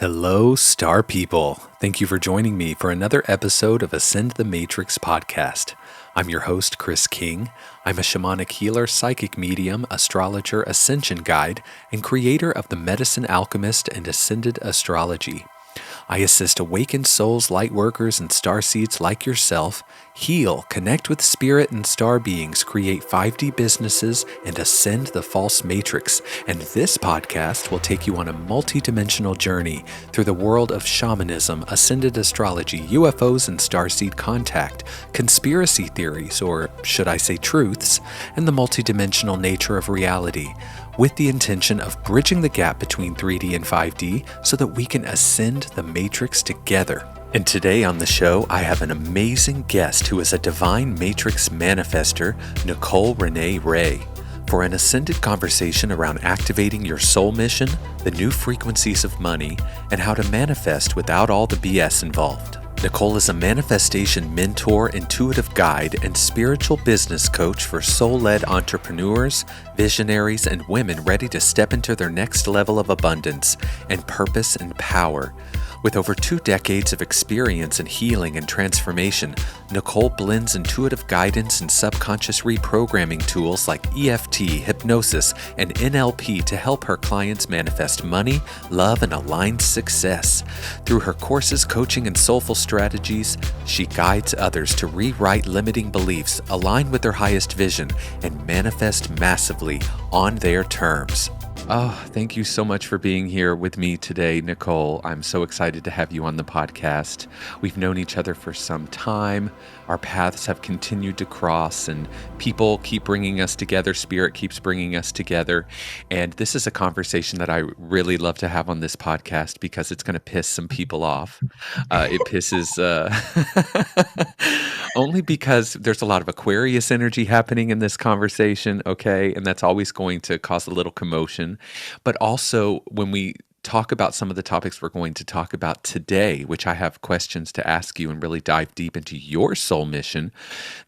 Hello, star people. Thank you for joining me for another episode of Ascend the Matrix podcast. I'm your host, Chrys King. I'm a shamanic healer, psychic medium, astrologer, ascension guide, and creator of the Medicine Alchemist and Ascended Astrology. I assist awakened souls, lightworkers, and starseeds like yourself heal, connect with spirit and star beings, create 5D businesses, and ascend the false matrix. And this podcast will take you on a multi-dimensional journey through the world of shamanism, ascended astrology, UFOs and starseed contact, conspiracy theories, or should I say truths, and the multi-dimensional nature of reality, with the intention of bridging the gap between 3D and 5D so that we can ascend the matrix together. And today on the show, I have an amazing guest who is a divine matrix manifester, Nicole Renee Ray, for an ascended conversation around activating your soul mission, the new frequencies of money, and how to manifest without all the BS involved. Nicole is a manifestation mentor, intuitive guide, and spiritual business coach for soul-led entrepreneurs, visionaries, and women ready to step into their next level of abundance and purpose and power. With over 2 decades of experience in healing and transformation, Nicole blends intuitive guidance and subconscious reprogramming tools like EFT, hypnosis, and NLP to help her clients manifest money, love, and aligned success. Through her courses, coaching, and soulful strategies, she guides others to rewrite limiting beliefs, align with their highest vision, and manifest massively on their terms. Oh, thank you so much for being here with me today, Nicole. I'm so excited to have you on the podcast. We've known each other for some time. Our paths have continued to cross, and people keep bringing us together. Spirit keeps bringing us together. And this is a conversation that I really love to have on this podcast because it's going to piss some people off. It pisses only because there's a lot of Aquarius energy happening in this conversation, okay? And that's always going to cause a little commotion. But also, when we talk about some of the topics we're going to talk about today, which I have questions to ask you and really dive deep into your soul mission,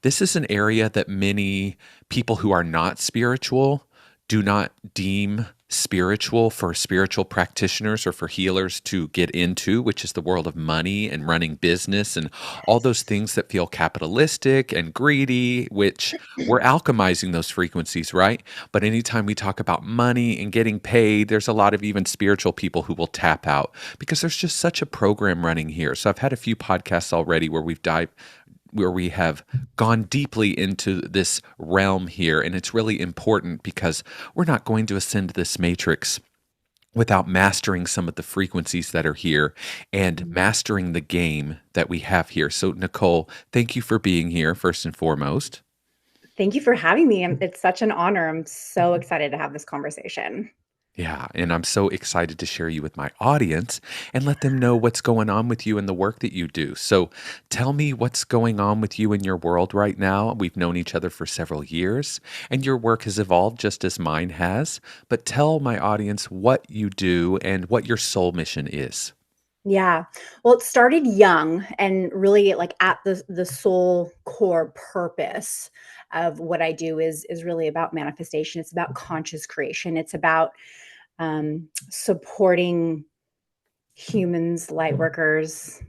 this is an area that many people who are not spiritual do not deem spiritual for spiritual practitioners or for healers to get into, which is the world of money and running business and all those things that feel capitalistic and greedy, which we're alchemizing those frequencies, right? But anytime we talk about money and getting paid, there's a lot of even spiritual people who will tap out because there's just such a program running here. So I've had a few podcasts already where we have gone deeply into this realm here. And it's really important because we're not going to ascend this matrix without mastering some of the frequencies that are here and mastering the game that we have here. So Nicole, thank you for being here first and foremost. Thank you for having me. It's such an honor. I'm so excited to have this conversation. Yeah, and I'm so excited to share you with my audience and let them know what's going on with you and the work that you do. So tell me what's going on with you in your world right now. We've known each other for several years, and your work has evolved just as mine has. But tell my audience what you do and what your soul mission is. Yeah. Well, it started young and really like at the soul core purpose of what I do is really about manifestation. It's about conscious creation. It's about supporting humans, light workers,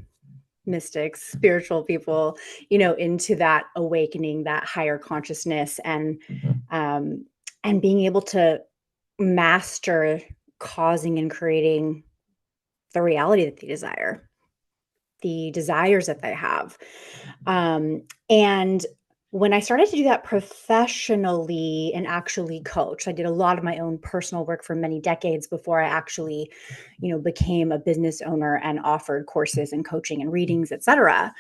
mystics, spiritual people, into that awakening, that higher consciousness, and being able to master causing and creating the reality that they desire, the desires that they have. And when I started to do that professionally and actually coach, I did a lot of my own personal work for many decades before I actually, became a business owner and offered courses and coaching and readings, etc.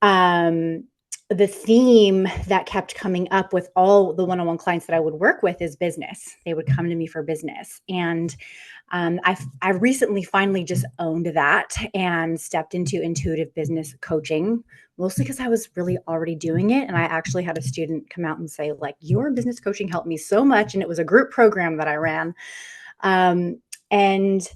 The theme that kept coming up with all the one-on-one clients that I would work with is business. They would come to me for business. And I recently finally just owned that and stepped into intuitive business coaching, mostly because I was really already doing it. And I actually had a student come out and say, like, your business coaching helped me so much. And it was a group program that I ran. And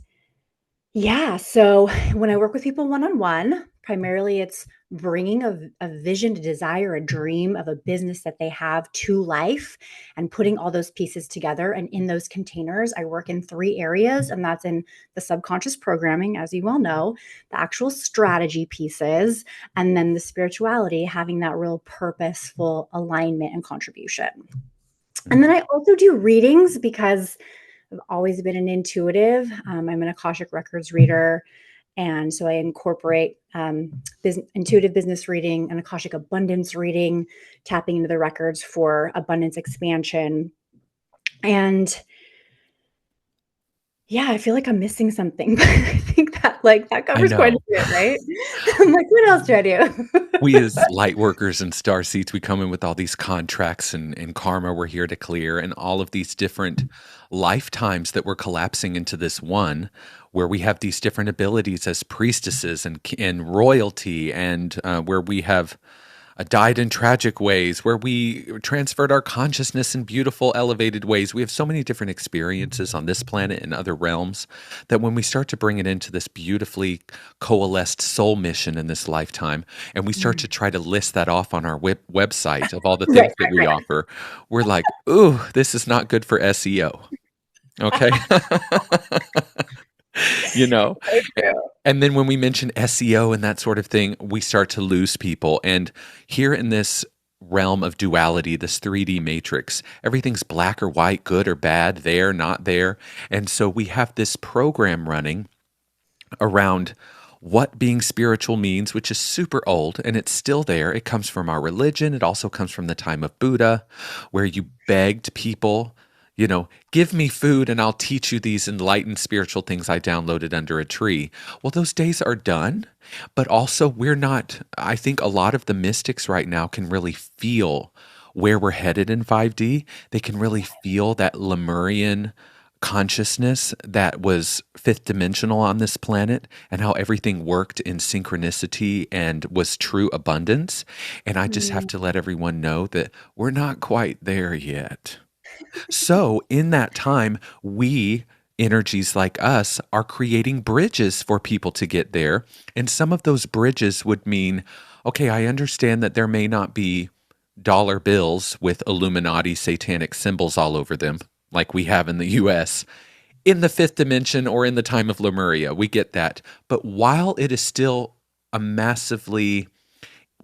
yeah, so when I work with people one-on-one, Primarily, it's bringing a vision, a desire, a dream of a business that they have to life and putting all those pieces together. And in those containers, I work in 3 areas, and that's in the subconscious programming, as you well know, the actual strategy pieces, and then the spirituality, having that real purposeful alignment and contribution. And then I also do readings because I've always been an intuitive. I'm an Akashic Records reader. And so I incorporate intuitive business reading and Akashic abundance reading, tapping into the records for abundance expansion. And yeah, I feel like I'm missing something, but I think that I covers quite a know. bit, right? I'm like, what else do I do? We as light workers and starseeds, we come in with all these contracts and karma we're here to clear, and all of these different lifetimes that we're collapsing into this one, where we have these different abilities as priestesses and royalty, and where we have died in tragic ways, where we transferred our consciousness in beautiful, elevated ways. We have so many different experiences on this planet and other realms that when we start to bring it into this beautifully coalesced soul mission in this lifetime, and we start to try to list that off on our website of all the Right, things that right, we right. offer, we're like, ooh, this is not good for SEO. Okay. you know So true. and then when we mention SEO and that sort of thing, we start to lose people. And here in this realm of duality, this 3D matrix, everything's black or white, good or bad, there, not there. And so we have this program running around what being spiritual means, which is super old and it's still there. It comes from our religion. It also comes from the time of Buddha, where you begged people, give me food and I'll teach you these enlightened spiritual things I downloaded under a tree. Well, those days are done, but also I think a lot of the mystics right now can really feel where we're headed in 5D. They can really feel that Lemurian consciousness that was fifth dimensional on this planet and how everything worked in synchronicity and was true abundance. And I just have Mm. to let everyone know that we're not quite there yet. So, in that time, we, energies like us, are creating bridges for people to get there. And some of those bridges would mean, okay, I understand that there may not be dollar bills with Illuminati satanic symbols all over them, like we have in the US, in the fifth dimension or in the time of Lemuria. We get that. But while it is still a massively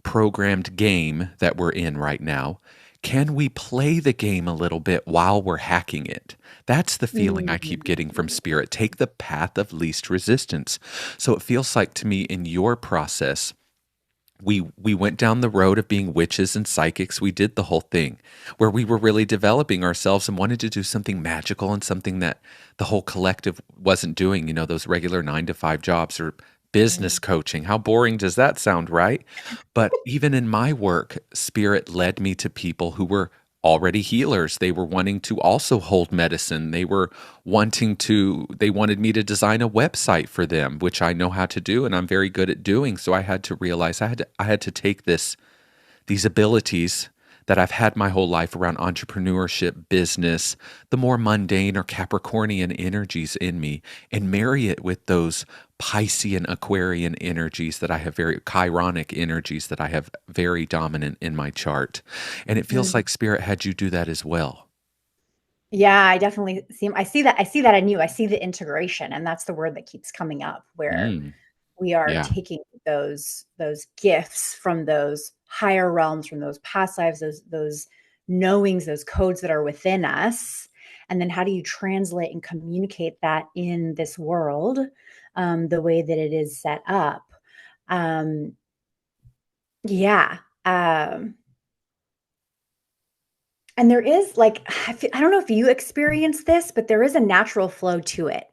programmed game that we're in right now, can we play the game a little bit while we're hacking it? That's the feeling I keep getting from spirit. Take the path of least resistance. So it feels like to me in your process, we went down the road of being witches and psychics. We did the whole thing where we were really developing ourselves and wanted to do something magical and something that the whole collective wasn't doing, those regular 9 to 5 jobs or business coaching. How boring does that sound, right? But even in my work, spirit led me to people who were already healers. They were wanting to also hold medicine. They wanted me to design a website for them, which I know how to do and I'm very good at doing. So I had to realize I had to take these abilities that I've had my whole life around entrepreneurship, business, the more mundane or Capricornian energies in me, and marry it with those Piscean, Aquarian energies that I have, very Chironic energies that I have very dominant in my chart. And it feels Mm. like Spirit had you do that as well. Yeah, I definitely I see that in you. I see the integration, and that's the word that keeps coming up, where Mm, we are yeah. taking those gifts from those higher realms, from those past lives, those knowings, those codes that are within us, and then how do you translate and communicate that in this world, the way that it is set up? Um, yeah. And there is like, I don't know if you experience this, but there is a natural flow to it.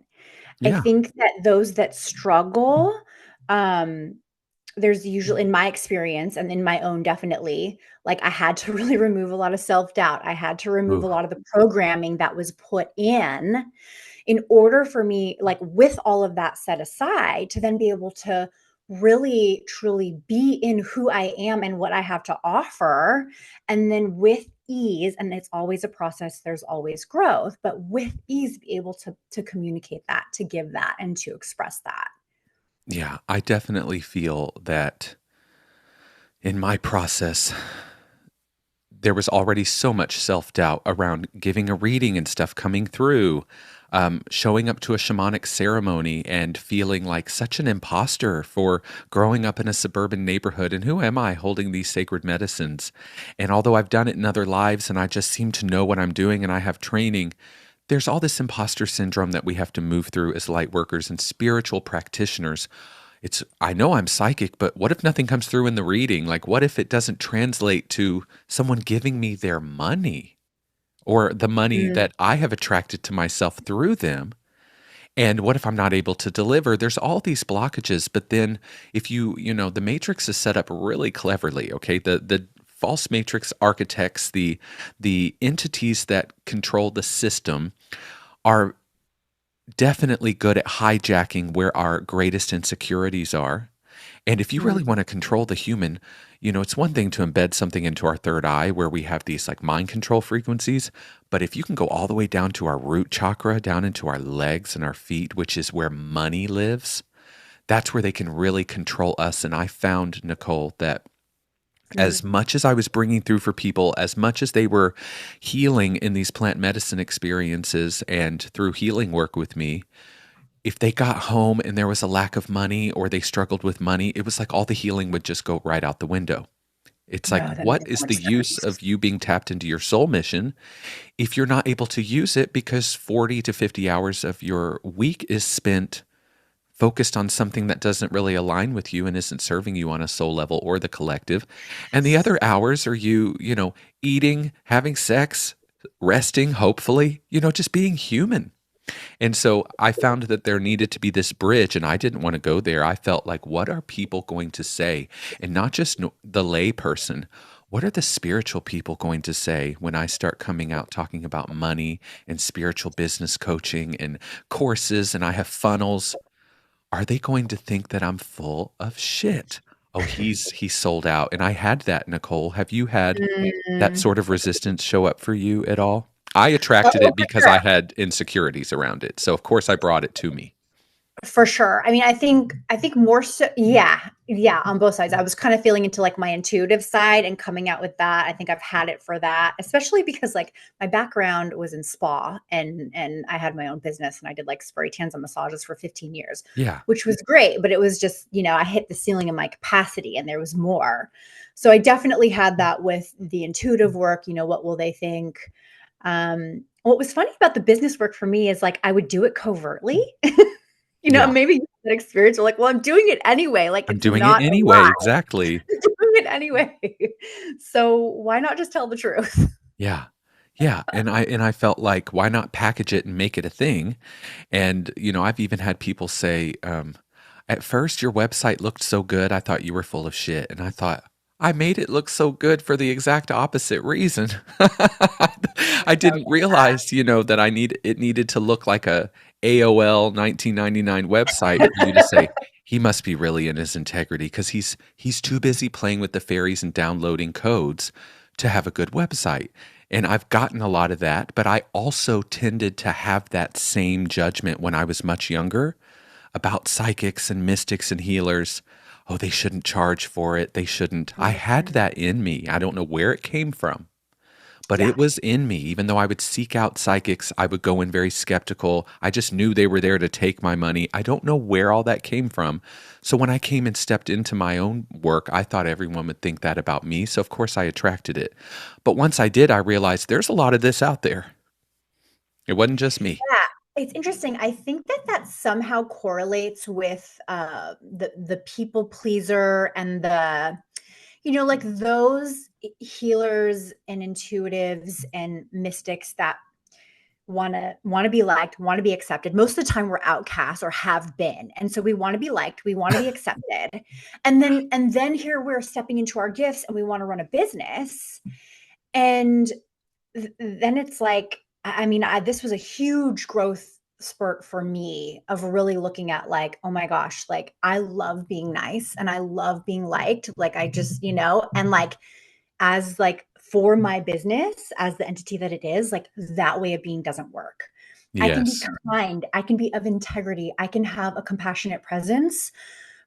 I Yeah. think that those that struggle, um, there's usually, in my experience and in my own, definitely, like I had to really remove a lot of self-doubt. I had to remove a Ooh. lot of the programming that was put in order for me, like with all of that set aside, to then be able to really truly be in who I am and what I have to offer. And then with ease, and it's always a process, there's always growth, but with ease, be able to communicate that, to give that, and to express that. Yeah, I definitely feel that in my process, there was already so much self-doubt around giving a reading and stuff coming through, showing up to a shamanic ceremony and feeling like such an imposter for growing up in a suburban neighborhood. And who am I holding these sacred medicines? And although I've done it in other lives and I just seem to know what I'm doing and I have training, there's all this imposter syndrome that we have to move through as light workers and spiritual practitioners. I know I'm psychic, but what if nothing comes through in the reading? Like, what if it doesn't translate to someone giving me their money or the money Mm, that I have attracted to myself through them? And what if I'm not able to deliver? There's all these blockages. But then if the matrix is set up really cleverly, okay? The false matrix architects, the entities that control the system are definitely good at hijacking where our greatest insecurities are. And if you mm, really want to control the human, it's one thing to embed something into our third eye where we have these like mind control frequencies. But if you can go all the way down to our root chakra, down into our legs and our feet, which is where money lives, that's where they can really control us. And I found, Nicole, that as mm. much as I was bringing through for people, as much as they were healing in these plant medicine experiences and through healing work with me, if they got home and there was a lack of money or they struggled with money, it was like all the healing would just go right out the window. It's like, No, that what makes so is much the use sense. of you being tapped into your soul mission if you're not able to use it because 40 to 50 hours of your week is spent focused on something that doesn't really align with you and isn't serving you on a soul level or the collective. And the other hours are you eating, having sex, resting, hopefully, just being human. And so I found that there needed to be this bridge, and I didn't want to go there. I felt like, what are people going to say? And not just the lay person. What are the spiritual people going to say when I start coming out talking about money and spiritual business coaching and courses and I have funnels? Are they going to think that I'm full of shit? Oh, he's sold out. And I had that, Nicole. Have you had that Mm. sort of resistance show up for you at all? I attracted Oh, it for because sure. I had insecurities around it. So of course I brought it to me. For sure. I mean, I think more so, yeah, yeah, on both sides. I was kind of feeling into like my intuitive side and coming out with that. I think I've had it for that, especially because like my background was in spa and I had my own business and I did like spray tans and massages for 15 years, Yeah. which was great, but it was just, I hit the ceiling in my capacity and there was more. So I definitely had that with the intuitive work, what will they think? What was funny about the business work for me is like I would do it covertly. Yeah. Maybe you have that experience. You're like, well, I'm doing it anyway. Like, I'm it's doing it not a anyway. lie. Exactly. I'm doing it anyway. So why not just tell the truth? Yeah. Yeah. And I felt like, why not package it and make it a thing? And, I've even had people say, at first your website looked so good, I thought you were full of shit. And I thought, I made it look so good for the exact opposite reason. I So didn't realize, that it needed to look like a AOL 1999 website for you to say, he must be really in his integrity because he's too busy playing with the fairies and downloading codes to have a good website. And I've gotten a lot of that, but I also tended to have that same judgment when I was much younger about psychics and mystics and healers. Oh, they shouldn't charge for it. They shouldn't. I had Mhm. that in me. I don't know where it came from, but Yeah. it was in me. Even though I would seek out psychics, I would go in very skeptical. I just knew they were there to take my money. I don't know where all that came from. So when I came and stepped into my own work, I thought everyone would think that about me. So of course I attracted it. But once I did, I realized there's a lot of this out there. It wasn't just me. Yeah. It's interesting. I think that somehow correlates with the people pleaser and like those healers and intuitives and mystics that want to be liked, want to be accepted. Most of the time we're outcasts or have been. And so we want to be liked, we want to be accepted. And then here we're stepping into our gifts and we want to run a business. And then it's like I mean, this was a huge growth spurt for me of really looking at like, oh my gosh, like I love being nice and I love being liked. Like I just, and like as like for my business as the entity that it is, like that way of being doesn't work. I can be Yes. kind, I can be of integrity, I can have a compassionate presence,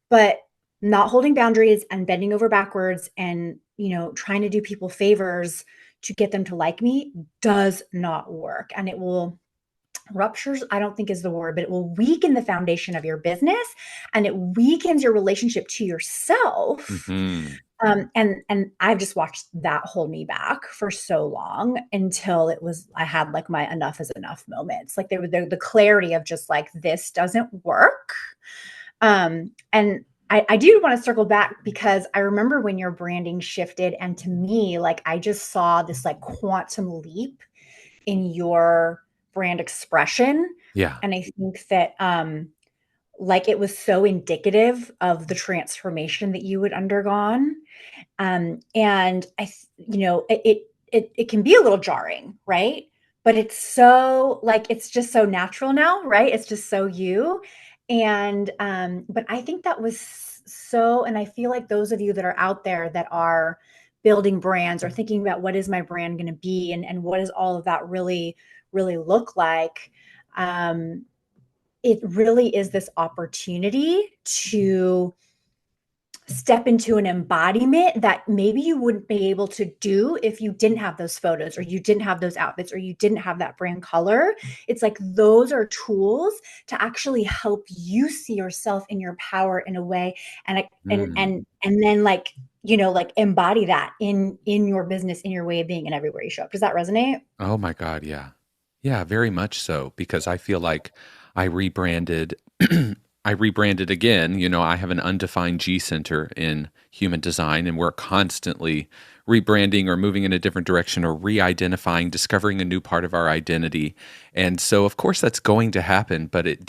but not holding boundaries and bending over backwards and, trying to do people favors to get them to like me does not work. And it will ruptures, I don't think is the word, but it will weaken the foundation of your business and it weakens your relationship to yourself. Hmm. And I've just watched that hold me back for so long until I had like my enough is enough moments. Like the clarity of just like, this doesn't work. And I do want to circle back because I remember when your branding shifted. And to me, like I just saw this like quantum leap in your brand expression. Yeah. And I think that like it was so indicative of the transformation that you had undergone. And it can be a little jarring, right? But it's so like it's just so natural now, right? It's just so you. And but I think that was so, and I feel like those of you that are out there that are building brands or thinking about what is my brand going to be and what does all of that really look like, it really is this opportunity to step into an embodiment that maybe you wouldn't be able to do if you didn't have those photos or you didn't have those outfits or you didn't have that brand color. It's like those are tools to actually help you see yourself in your power in a way, and Mm. and then like like embody that in your business, in your way of being, and everywhere you show up. Does that resonate? Oh my God, yeah. Yeah, very much so because I feel like I rebranded I rebranded again. I have an undefined G center in human design and we're constantly rebranding or moving in a different direction or re-identifying, discovering a new part of our identity. And so of course that's going to happen, but it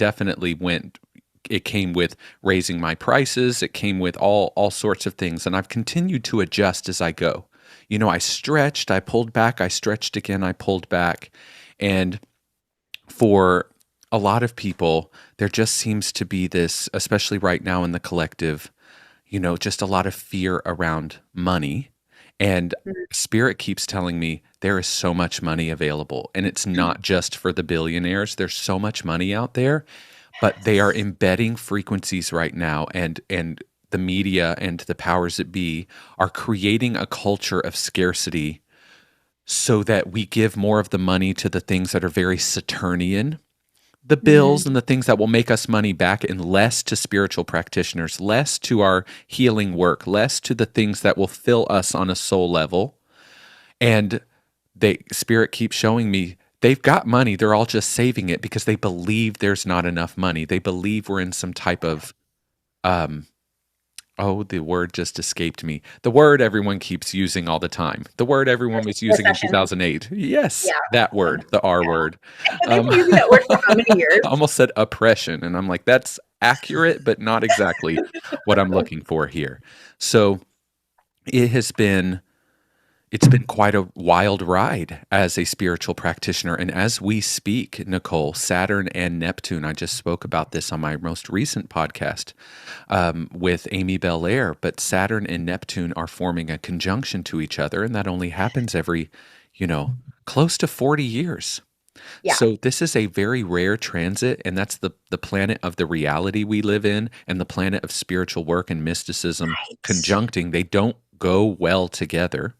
came with raising my prices, it came with all sorts of things and I've continued to adjust as I go. I stretched, I pulled back, I stretched again, I pulled back. And for a lot of people, there just seems to be this, especially right now in the collective, just a lot of fear around money. And Spirit keeps telling me there is so much money available. And it's not just for the billionaires. There's so much money out there, but they are embedding frequencies right now and the media and the powers that be are creating a culture of scarcity so that we give more of the money to the things that are very Saturnian, the bills Mm, and the things that will make us money back, and less to spiritual practitioners, less to our healing work, less to the things that will fill us on a soul level. And Spirit keeps showing me they've got money. They're all just saving it because they believe there's not enough money. They believe we're in some type of um, oh, the word just escaped me. The word everyone keeps using all the time. The word everyone was using in recession. 2008. Yes, Yeah. that word, the R word. They've Um, been using that word for how many years? I almost said oppression, and I'm like, that's accurate, but not exactly what I'm looking for here. So it has been it's been quite a wild ride as a spiritual practitioner. And as we speak, Nicole, Saturn and Neptune, I just spoke about this on my most recent podcast with Amy Belair, but Saturn and Neptune are forming a conjunction to each other. And that only happens every, close to 40 years. Yeah. So this is a very rare transit, and that's the planet of the reality we live in and the planet of spiritual work and mysticism Right. conjuncting. They don't go well together.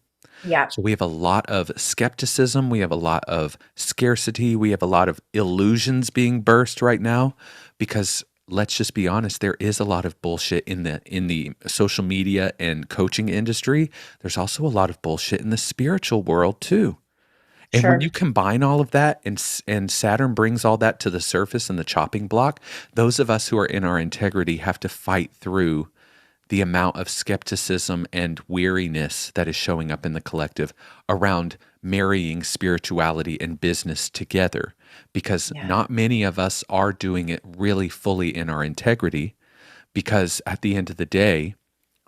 Yeah. So we have a lot of skepticism, we have a lot of scarcity, we have a lot of illusions being burst right now because let's just be honest, there is a lot of bullshit in the social media and coaching industry. There's also a lot of bullshit in the spiritual world too. And when you Sure. combine all of that and Saturn brings all that to the surface and the chopping block, those of us who are in our integrity have to fight through the amount of skepticism and weariness that is showing up in the collective around marrying spirituality and business together because Yeah. not many of us are doing it really fully in our integrity because at the end of the day,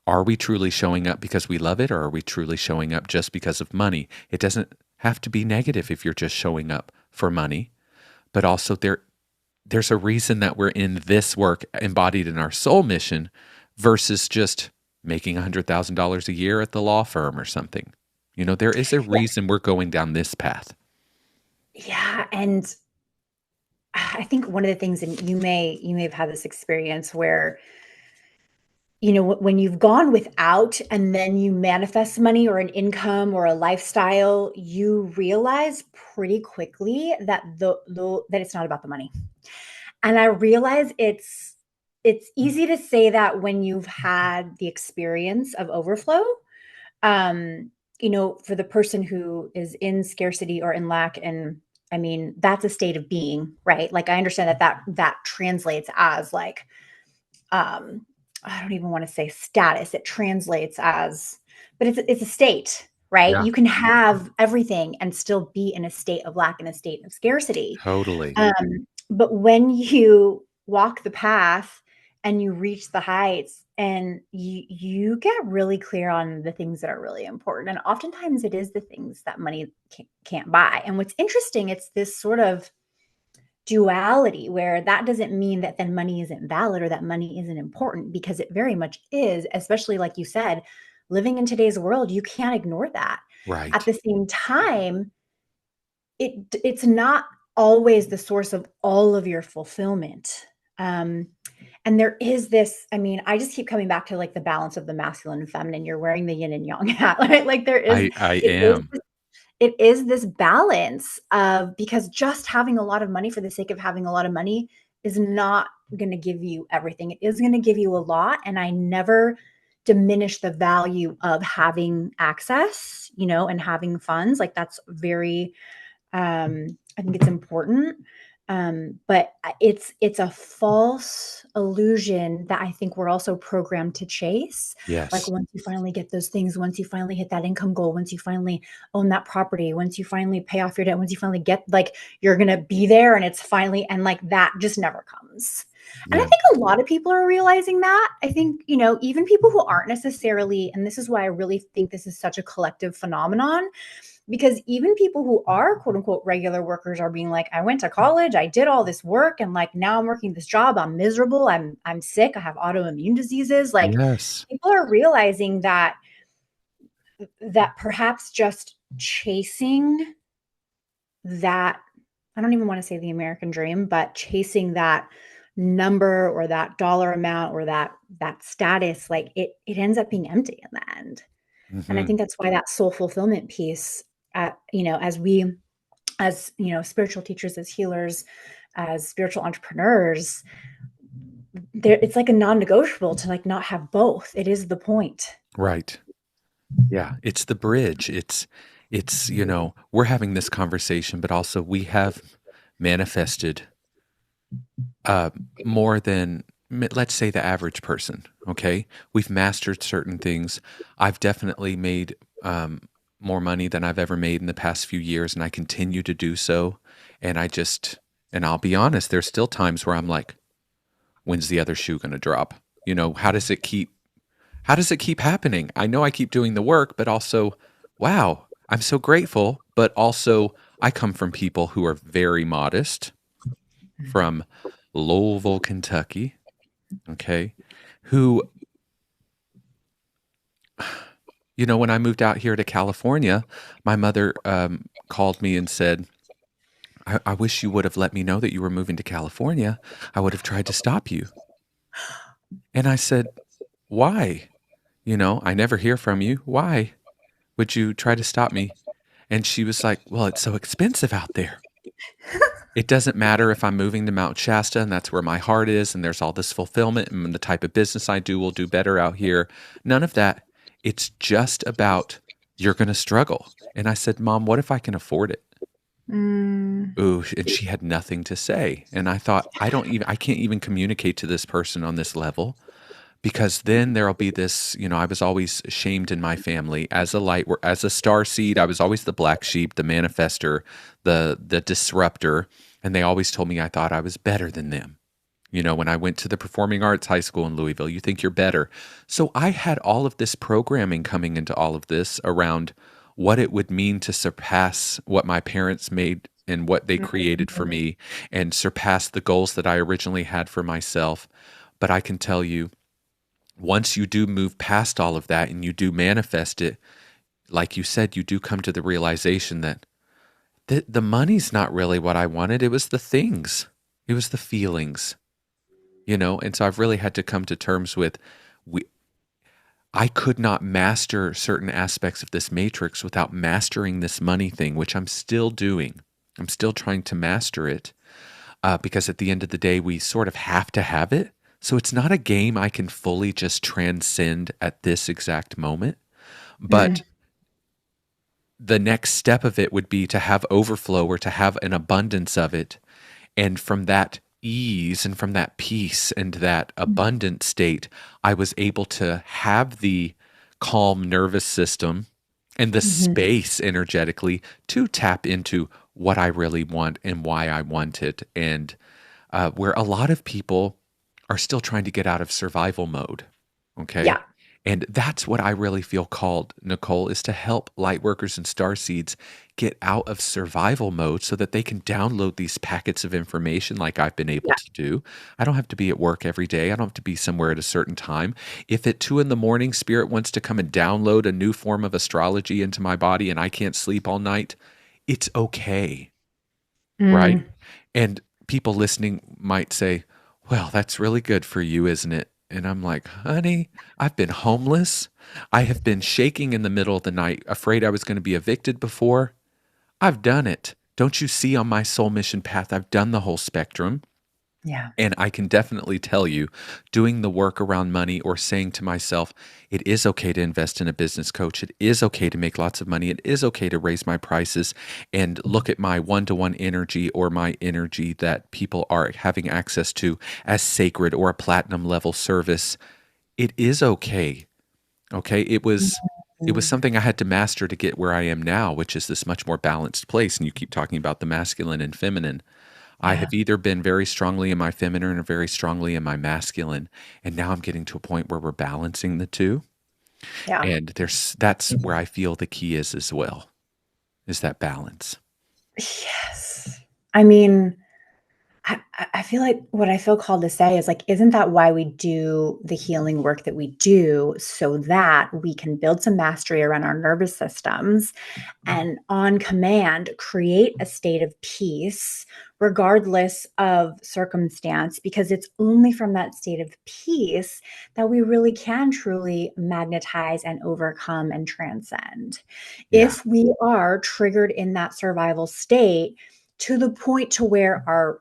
are we truly showing up because we love it or are we truly showing up just because of money? It doesn't have to be negative if you're just showing up for money, but also there's a reason that we're in this work embodied in our soul mission versus just making $100,000 a year at the law firm or something. There is a Yeah. reason we're going down this path. Yeah. And I think one of the things, and you may have had this experience where, when you've gone without and then you manifest money or an income or a lifestyle, you realize pretty quickly that that it's not about the money. And I realize it's easy to say that when you've had the experience of overflow. For the person who is in scarcity or in lack, and I mean, that's a state of being, right? Like I understand that translates as like, um, I don't even want to say status. It translates as, but it's a state, right? Yeah, You can have everything and still be in a state of lack, in a state of scarcity. totally. But when you walk the path and you reach the heights and you get really clear on the things that are really important, and oftentimes it is the things that money can't buy. And what's interesting, it's this sort of duality where that doesn't mean that then money isn't valid or that money isn't important, because it very much is, especially like you said, living in today's world, you can't ignore that. At Right. the same time, it's not always the source of all of your fulfillment. Um, and there is this, I mean, I just keep coming back to like the balance of the masculine and feminine. You're wearing the yin and yang hat, right? Like I it is am. it is this balance of, because just having a lot of money for the sake of having a lot of money is not going to give you everything. It is going to give you a lot. And I never diminish the value of having access, and having funds. Like that's very, I think it's important. But it's a false illusion that I think we're also programmed to chase. Like Yes. once you finally get those things, once you finally hit that income goal, once you finally own that property, once you finally pay off your debt, once you finally get, like, you're gonna be there, and it's finally, and like that just never comes. And I Yeah. think a lot of people are realizing that. I think, even people who aren't necessarily, and this is why I really think this is such a collective phenomenon, because even people who are quote unquote regular workers are being like, I went to college, I did all this work, and like now I'm working this job, I'm miserable, I'm sick, I have autoimmune diseases. Like Yes. people are realizing that perhaps just chasing that, I don't even want to say the American dream, but chasing that number or that dollar amount or that status, like it ends up being empty in the end. And I Hmm. think that's why that soul fulfillment piece, as spiritual teachers, as healers, as spiritual entrepreneurs, it's like a non-negotiable to like not have both. It is the point. Right. Yeah. It's the bridge. We're having this conversation, but also we have manifested uh, more than, let's say, the average person. Okay. We've mastered certain things. I've definitely made more money than I've ever made in the past few years, and I continue to do so. And and I'll be honest, there's still times where I'm like, when's the other shoe going to drop? How does it keep happening? I know I keep doing the work, but also, wow, I'm so grateful. But also, I come from people who are very modest, from Louisville, Kentucky, okay, who, when I moved out here to California, my mother called me and said, I wish you would have let me know that you were moving to California. I would have tried to stop you. And I said, why? I never hear from you. Why would you try to stop me? And she was like, well, it's so expensive out there. It doesn't matter if I'm moving to Mount Shasta and that's where my heart is and there's all this fulfillment and the type of business I do will do better out here. None of that. It's just about you're going to struggle. And I said, Mom, what if I can afford it? Mm. Ooh, and she had nothing to say. And I thought, I can't even communicate to this person on this level, because then there'll be this, I was always shamed in my family as as a star seed. I was always the black sheep, the manifester, the disruptor. And they always told me I thought I was better than them. When I went to the performing arts high school in Louisville, you think you're better. So I had all of this programming coming into all of this around what it would mean to surpass what my parents made and what they created for me, and surpass the goals that I originally had for myself. But I can tell you, once you do move past all of that and you do manifest it, like you said, you do come to the realization that the money's not really what I wanted. It was the things. It was the feelings, And so I've really had to come to terms with we I could not master certain aspects of this matrix without mastering this money thing, which I'm still doing. I'm still trying to master it because at the end of the day, we sort of have to have it. So it's not a game I can fully just transcend at this exact moment. But Mm. the next step of it would be to have overflow or to have an abundance of it. And from that ease and from that peace and that abundant state, I was able to have the calm nervous system and the Mhm. space energetically to tap into what I really want and why I want it. And where a lot of people are still trying to get out of survival mode. Okay. Yeah. And that's what I really feel called, Nicole, is to help light workers and starseeds get out of survival mode so that they can download these packets of information like I've been able Yeah. to do. I don't have to be at work every day. I don't have to be somewhere at a certain time. If at 2 a.m, Spirit wants to come and download a new form of astrology into my body and I can't sleep all night, it's okay. Right? Mm. And people listening might say, well, that's really good for you, isn't it? And I'm like, honey, I've been homeless. I have been shaking in the middle of the night, afraid I was going to be evicted before. I've done it. Don't you see on my soul mission path, I've done the whole spectrum. Yeah. And I can definitely tell you, doing the work around money or saying to myself, it is okay to invest in a business coach. It is okay to make lots of money. It is okay to raise my prices and look at my one-to-one energy or my energy that people are having access to as sacred or a platinum level service. It is okay. Okay. It was Mm. something I had to master to get where I am now, which is this much more balanced place. And you keep talking about the masculine and feminine. I Yeah. have either been very strongly in my feminine or very strongly in my masculine, and now I'm getting to a point where we're balancing the two. Yeah. And that's where I feel the key is as well, is that balance. Yes. I mean, I feel like what I feel called to say is like, isn't that why we do the healing work that we do so that we can build some mastery around our nervous systems and on command create a state of peace regardless of circumstance, because it's only from that state of peace that we really can truly magnetize and overcome and transcend. Yeah. If we are triggered in that survival state to the point to where our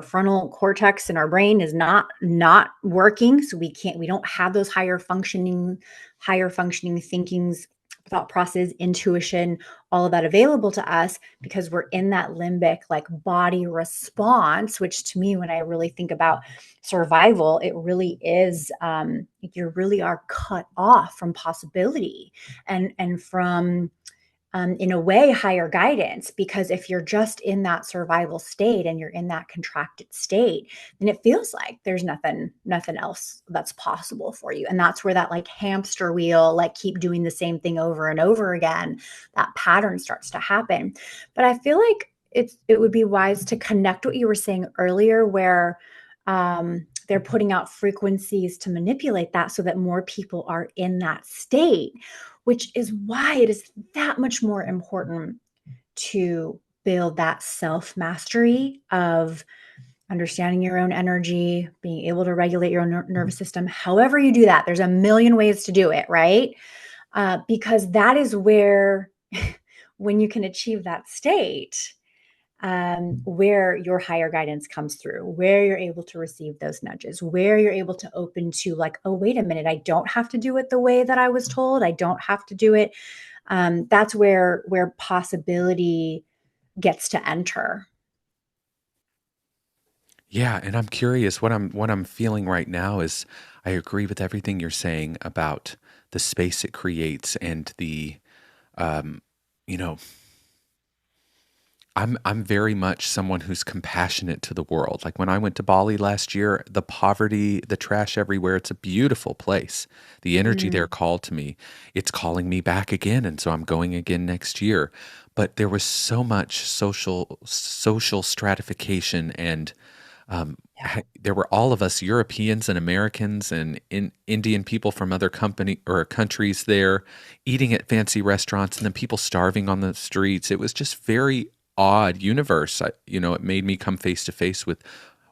frontal cortex in our brain is not working, so we don't have those higher functioning thinkings, thought process, intuition, all of that available to us, because we're in that limbic like body response, which to me, when I really think about survival, it really is you really are cut off from possibility and from in a way, higher guidance. Because if you're just in that survival state and you're in that contracted state, then it feels like there's nothing else that's possible for you. And that's where that like hamster wheel, like keep doing the same thing over and over again, that pattern starts to happen. But I feel like it would be wise to connect what you were saying earlier, where they're putting out frequencies to manipulate that so that more people are in that state, which is why it is that much more important to build that self mastery of understanding your own energy, being able to regulate your own nervous system. However, you do that, there's a million ways to do it, right? Because that is where, when you can achieve that state, where your higher guidance comes through, where you're able to receive those nudges, where you're able to open to like, oh, wait a minute, I don't have to do it the way that I was told. I don't have to do it. That's where possibility gets to enter. Yeah, and I'm curious what I'm feeling right now is I agree with everything you're saying about the space it creates and the um you know I'm very much someone who's compassionate to the world. Like when I went to Bali last year, the poverty, the trash everywhere, it's a beautiful place. The energy there Mm, called to me. It's calling me back again, and so I'm going again next year. But there was so much social stratification and yeah. there were all of us Europeans and Americans and Indian people from other company or countries there eating at fancy restaurants and then people starving on the streets. It was just very odd universe. It made me come face to face with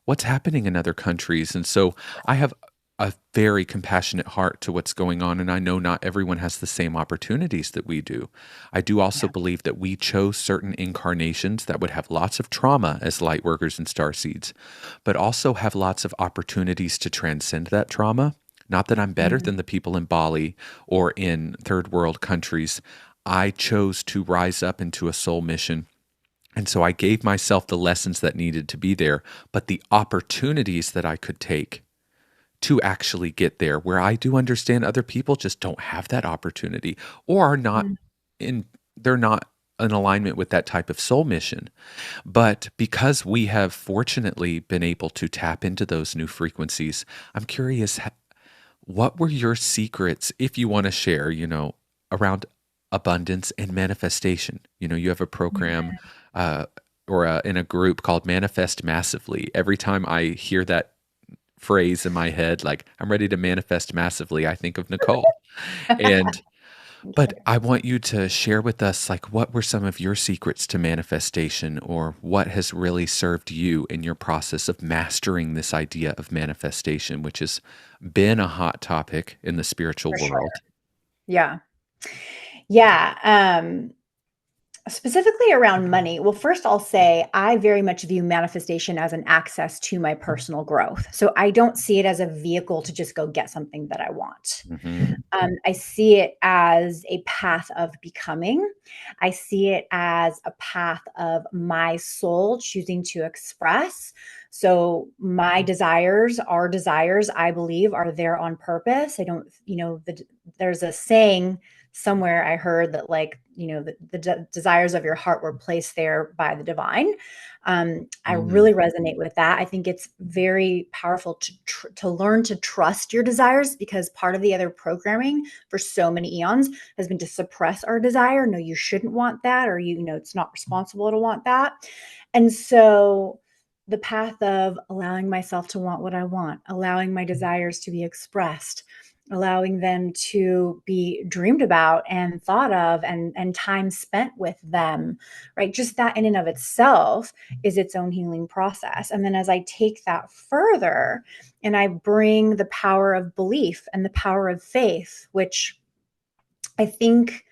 what's happening in other countries. And so I have a very compassionate heart to what's going on. And I know not everyone has the same opportunities that we do. I do also Yeah. believe that we chose certain incarnations that would have lots of trauma as light workers and starseeds, but also have lots of opportunities to transcend that trauma. Not that I'm better Mhm. than the people in Bali or in third world countries. I chose to rise up into a soul mission. And so I gave myself the lessons that needed to be there, but the opportunities that I could take to actually get there, where I do understand other people just don't have that opportunity or are not Mm. in, they're not in alignment with that type of soul mission. But because we have fortunately been able to tap into those new frequencies, I'm curious, what were your secrets, if you want to share, around abundance and manifestation? You have a program uh, or in a group called Manifest Massively. Every time I hear that phrase in my head, like I'm ready to manifest massively, I think of Nicole. And Thank but you. I want you to share with us, like, what were some of your secrets to manifestation, or what has really served you in your process of mastering this idea of manifestation, which has been a hot topic in the spiritual For sure. world. Yeah. Yeah. Specifically around money. Well, first I'll say I very much view manifestation as an access to my personal growth. So I don't see it as a vehicle to just go get something that I want. Hmm. I see it as a path of becoming. I see it as a path of my soul choosing to express. So my desires, our desires, I believe, are there on purpose. I don't, there's a saying somewhere I heard that, like, the desires of your heart were placed there by the divine. I Mm, really resonate with that. I think it's very powerful to learn to trust your desires, because part of the other programming for so many eons has been to suppress our desire. No, you shouldn't want that, or it's not responsible to want that. And so the path of allowing myself to want what I want, allowing my desires to be expressed, allowing them to be dreamed about and thought of, and time spent with them, right? Just that in and of itself is its own healing process. And then as I take that further and I bring the power of belief and the power of faith, which I think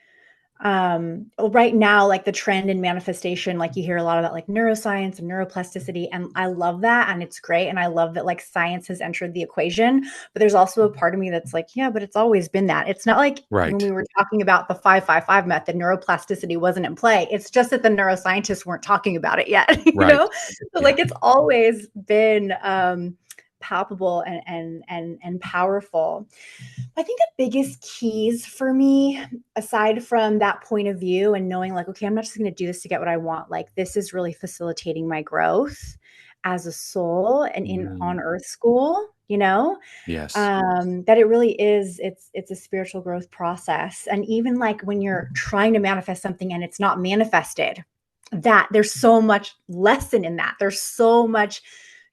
right now, like the trend in manifestation, like you hear a lot about like neuroscience and neuroplasticity, and I love that, and it's great, and I love that like science has entered the equation. But there's also a part of me that's like, yeah, but it's always been that. It's not like when we right, were talking about the 555 method, neuroplasticity wasn't in play. It's just that the neuroscientists weren't talking about it yet. right. So Yeah. like it's always been palpable and powerful. I think the biggest keys for me, aside from that point of view and knowing like, okay, I'm not just going to do this to get what I want. Like, this is really facilitating my growth as a soul and in on Mm, earth school, yes. that it really is, it's a spiritual growth process. And even like when you're trying to manifest something and it's not manifested, that there's so much lesson in that. There's so much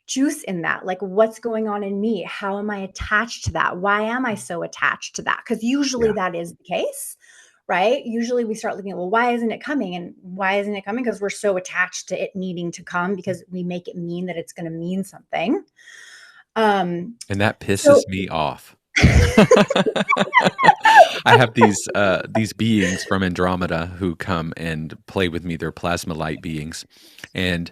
juice in that. Like, what's going on in me? How am I attached to that? Why am I so attached to that? Because usually Yeah. that is the case, right? Usually we start looking at, well, why isn't it coming? And why isn't it coming? Because we're so attached to it needing to come, because we make it mean that it's going to mean something. Um, And that so pisses me off. I have these beings from Andromeda who come and play with me. They're plasma light beings, and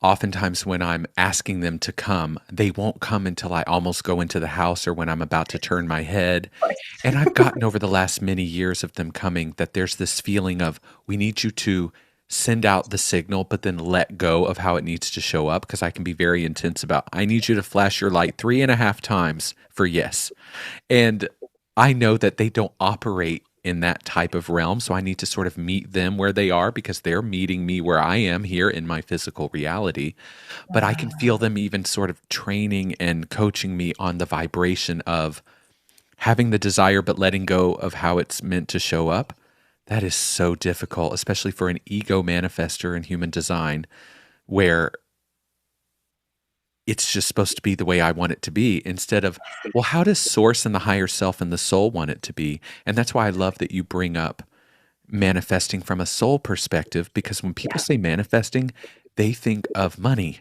oftentimes when I'm asking them to come, they won't come until I almost go into the house or when I'm about to turn my head. And I've gotten over the last many years of them coming that there's this feeling of, we need you to send out the signal, but then let go of how it needs to show up. Because I can be very intense about, I need you to flash your light 3.5 times for yes. And I know that they don't operate in that type of realm. So I need to sort of meet them where they are, because they're meeting me where I am here in my physical reality. But I can feel them even sort of training and coaching me on the vibration of having the desire, but letting go of how it's meant to show up. That is so difficult, especially for an ego manifester in human design, where it's just supposed to be the way I want it to be, instead of, well, how does source and the higher self and the soul want it to be? And that's why I love that you bring up manifesting from a soul perspective, because when people Yeah. say manifesting, they think of money.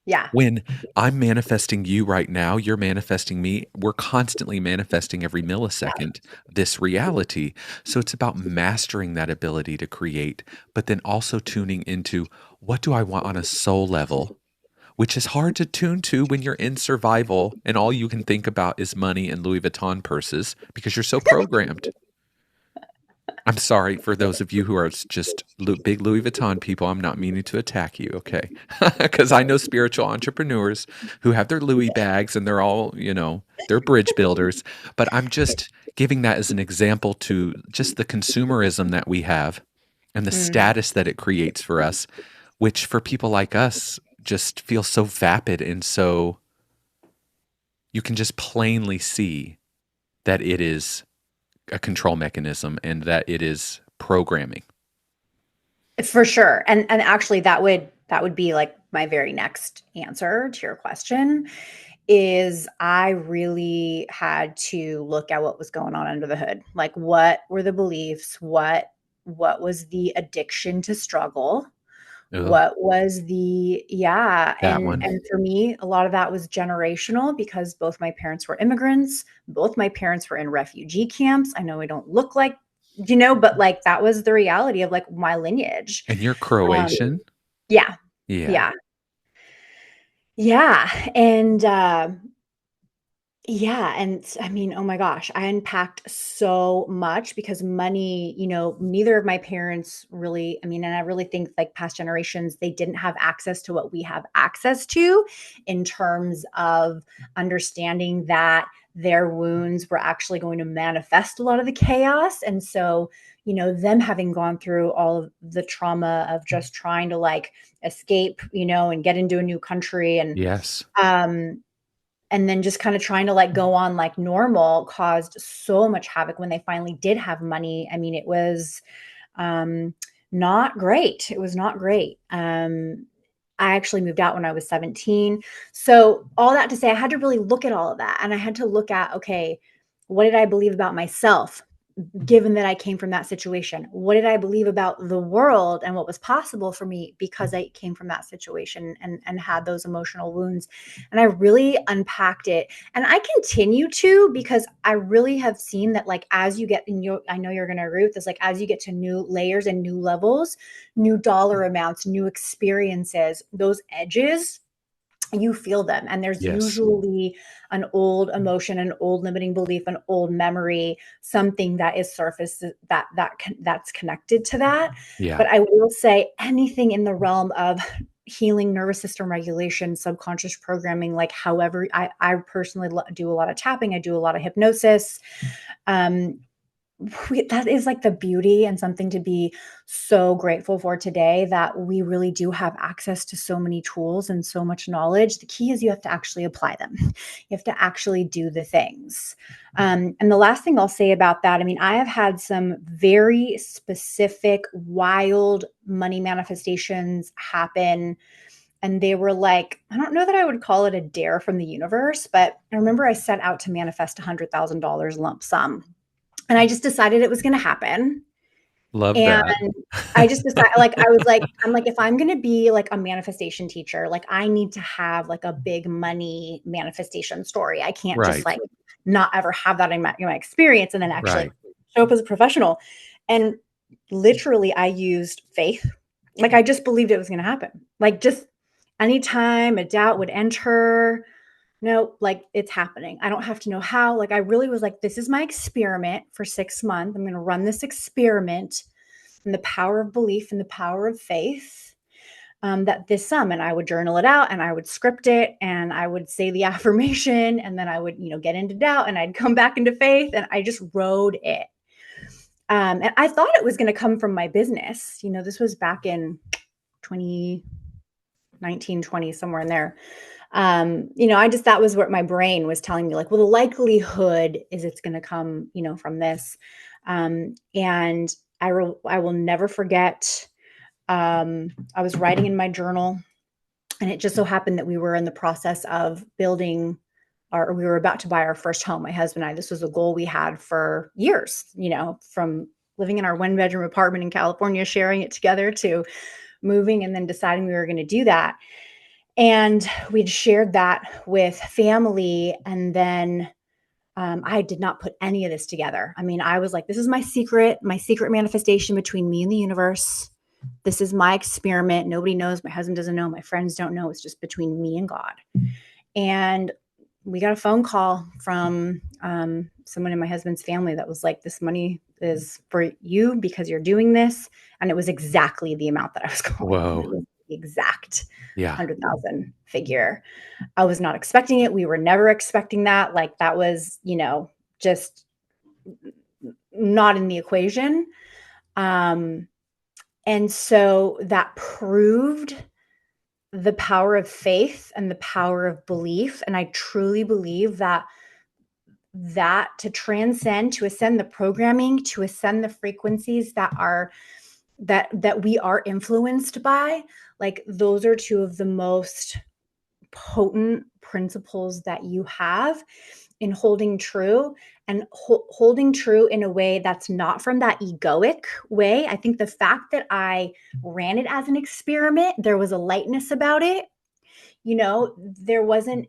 Yeah. When I'm manifesting you right now, you're manifesting me. We're constantly manifesting every millisecond this reality. So it's about mastering that ability to create, but then also tuning into what do I want on a soul level, which is hard to tune to when you're in survival and all you can think about is money and Louis Vuitton purses because you're so programmed. I'm sorry for those of you who are just big Louis Vuitton people. I'm not meaning to attack you, okay? Because I know spiritual entrepreneurs who have their Louis bags and they're all, they're bridge builders. But I'm just giving that as an example to just the consumerism that we have and the Mm. status that it creates for us, which for people like us just feels so vapid and so you can just plainly see that it is a control mechanism and that it is programming. For sure. And actually that would be like my very next answer to your question is I really had to look at what was going on under the hood. Like what were the beliefs? What was the addiction to struggle? Ugh, What was the yeah, that and one. and for me, a lot of that was generational because both my parents were immigrants. Both my parents were in refugee camps. I know I don't look like, but like that was the reality of like my lineage. And you're Um, Croatian? yeah, Yeah. yeah, yeah, and yeah, and I mean, oh my gosh, I unpacked so much because money, neither of my parents really, I mean, and I really think like past generations, they didn't have access to what we have access to in terms of understanding that their wounds were actually going to manifest a lot of the chaos. And so, them having gone through all of the trauma of just trying to like escape, and get into a new country Yes. um and then just kind of trying to like go on like normal caused so much havoc when they finally did have money. I mean, it was um, not great. It was not great. I actually moved out when I was 17. So, all that to say, I had to really look at all of that. And I had to look at, okay, what did I believe about myself? Given that I came from that situation, what did I believe about the world and what was possible for me because I came from that situation and had those emotional wounds? And I really unpacked it. And I continue to because I really have seen that like as you get I know you're going to agree with this, like as you get to new layers and new levels, new dollar amounts, new experiences, those edges you feel them, and there's Yes. usually an old emotion, an old limiting belief, an old memory, something that is surfaced that's connected to that. Yeah. But I will say anything in the realm of healing nervous system regulation, subconscious programming, like however I personally do a lot of tapping, I do a lot of hypnosis. um that is like the beauty and something to be so grateful for today, that we really do have access to so many tools and so much knowledge. The key is you have to actually apply them. You have to actually do the things. And the last thing I'll say about that, I mean, I have had some very specific, wild money manifestations happen. And they were like, I don't know that I would call it a dare from the universe, but I remember I set out to manifest $100,000 lump sum, and I just decided it was gonna happen. Love And that. I just decided, like, I was like, I'm like, if I'm gonna be like a manifestation teacher, like I need to have like a big money manifestation story. I can't just Right. like not ever have that in my experience and then actually Right. like, show up as a professional. And literally I used faith. Like I just believed it was gonna happen. Like just anytime a doubt would enter, no, like it's happening. I don't have to know how. Like I really was like, this is my experiment for 6 months. I'm going to run this experiment and the power of belief and the power of faith. That this sum, and I would journal it out and I would script it and I would say the affirmation and then I would, get into doubt and I'd come back into faith and I just rode it. And I thought it was going to come from my business. This was back in 2019, 20, somewhere in there. I just, that was what my brain was telling me, like, well, the likelihood is it's going to come, from this. And I will never forget. I was writing in my journal, and it just so happened that we were in the process of building we were about to buy our first home, my husband and I. This was a goal we had for years, from living in our 1-bedroom apartment in California, sharing it together, to moving and then deciding we were going to do that. And we'd shared that with family. And then I did not put any of this together. I mean, I was like, this is my secret manifestation between me and the universe. This is my experiment. Nobody knows. My husband doesn't know. My friends don't know. It's just between me and God. And we got a phone call from someone in my husband's family that was like, this money is for you because you're doing this. And it was exactly the amount that I was calling. Whoa. It was the exact Yeah. 100,000 figure. I was not expecting it. We were never expecting that. Like, that was, just not in the equation. And so that proved the power of faith and the power of belief. And I truly believe that to transcend, to ascend the programming, to ascend the frequencies that we are influenced by, like, those are two of the most potent principles that you have in holding true, and holding true in a way that's not from that egoic way. I think the fact that I ran it as an experiment, there was a lightness about it. There wasn't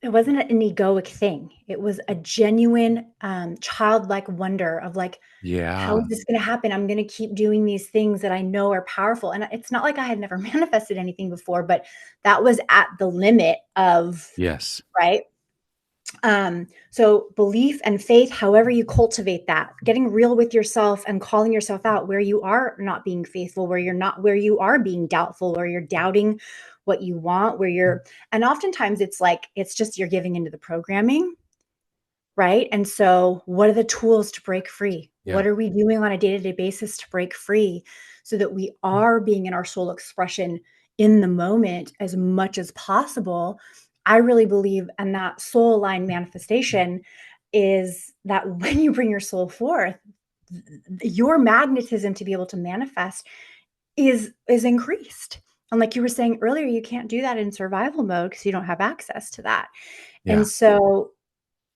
it wasn't an egoic thing. It was a genuine childlike wonder of like, how is this going to happen? I'm going to keep doing these things that I know are powerful. And it's not like I had never manifested anything before, but that was at the limit of, Yes. right? So belief and faith, however you cultivate that, getting real with yourself and calling yourself out where you are not being faithful, where you are being doubtful, where you're doubting what you want, and oftentimes it's just you're giving into the programming, right? And so what are the tools to break free? Yeah. What are we doing on a day-to-day basis to break free so that we are being in our soul expression in the moment as much as possible? I really believe, and that soul aligned manifestation is that when you bring your soul forth, your magnetism to be able to manifest is increased. And like you were saying earlier, you can't do that in survival mode because you don't have access to that. Yeah. And so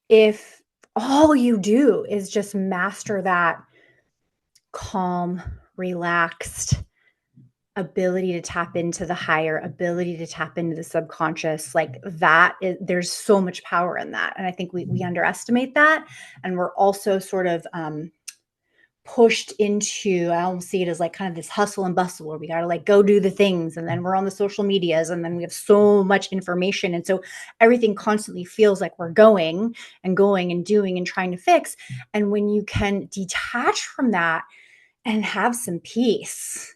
if all you do is just master that calm, relaxed ability to tap into the higher, ability to tap into the subconscious, like that there's so much power in that. And I think we underestimate that. And we're also sort of pushed into, I almost see it as like kind of this hustle and bustle where we got to like go do the things, and then we're on the social medias, and then we have so much information, and so everything constantly feels like we're going and doing and trying to fix. And when you can detach from that and have some peace,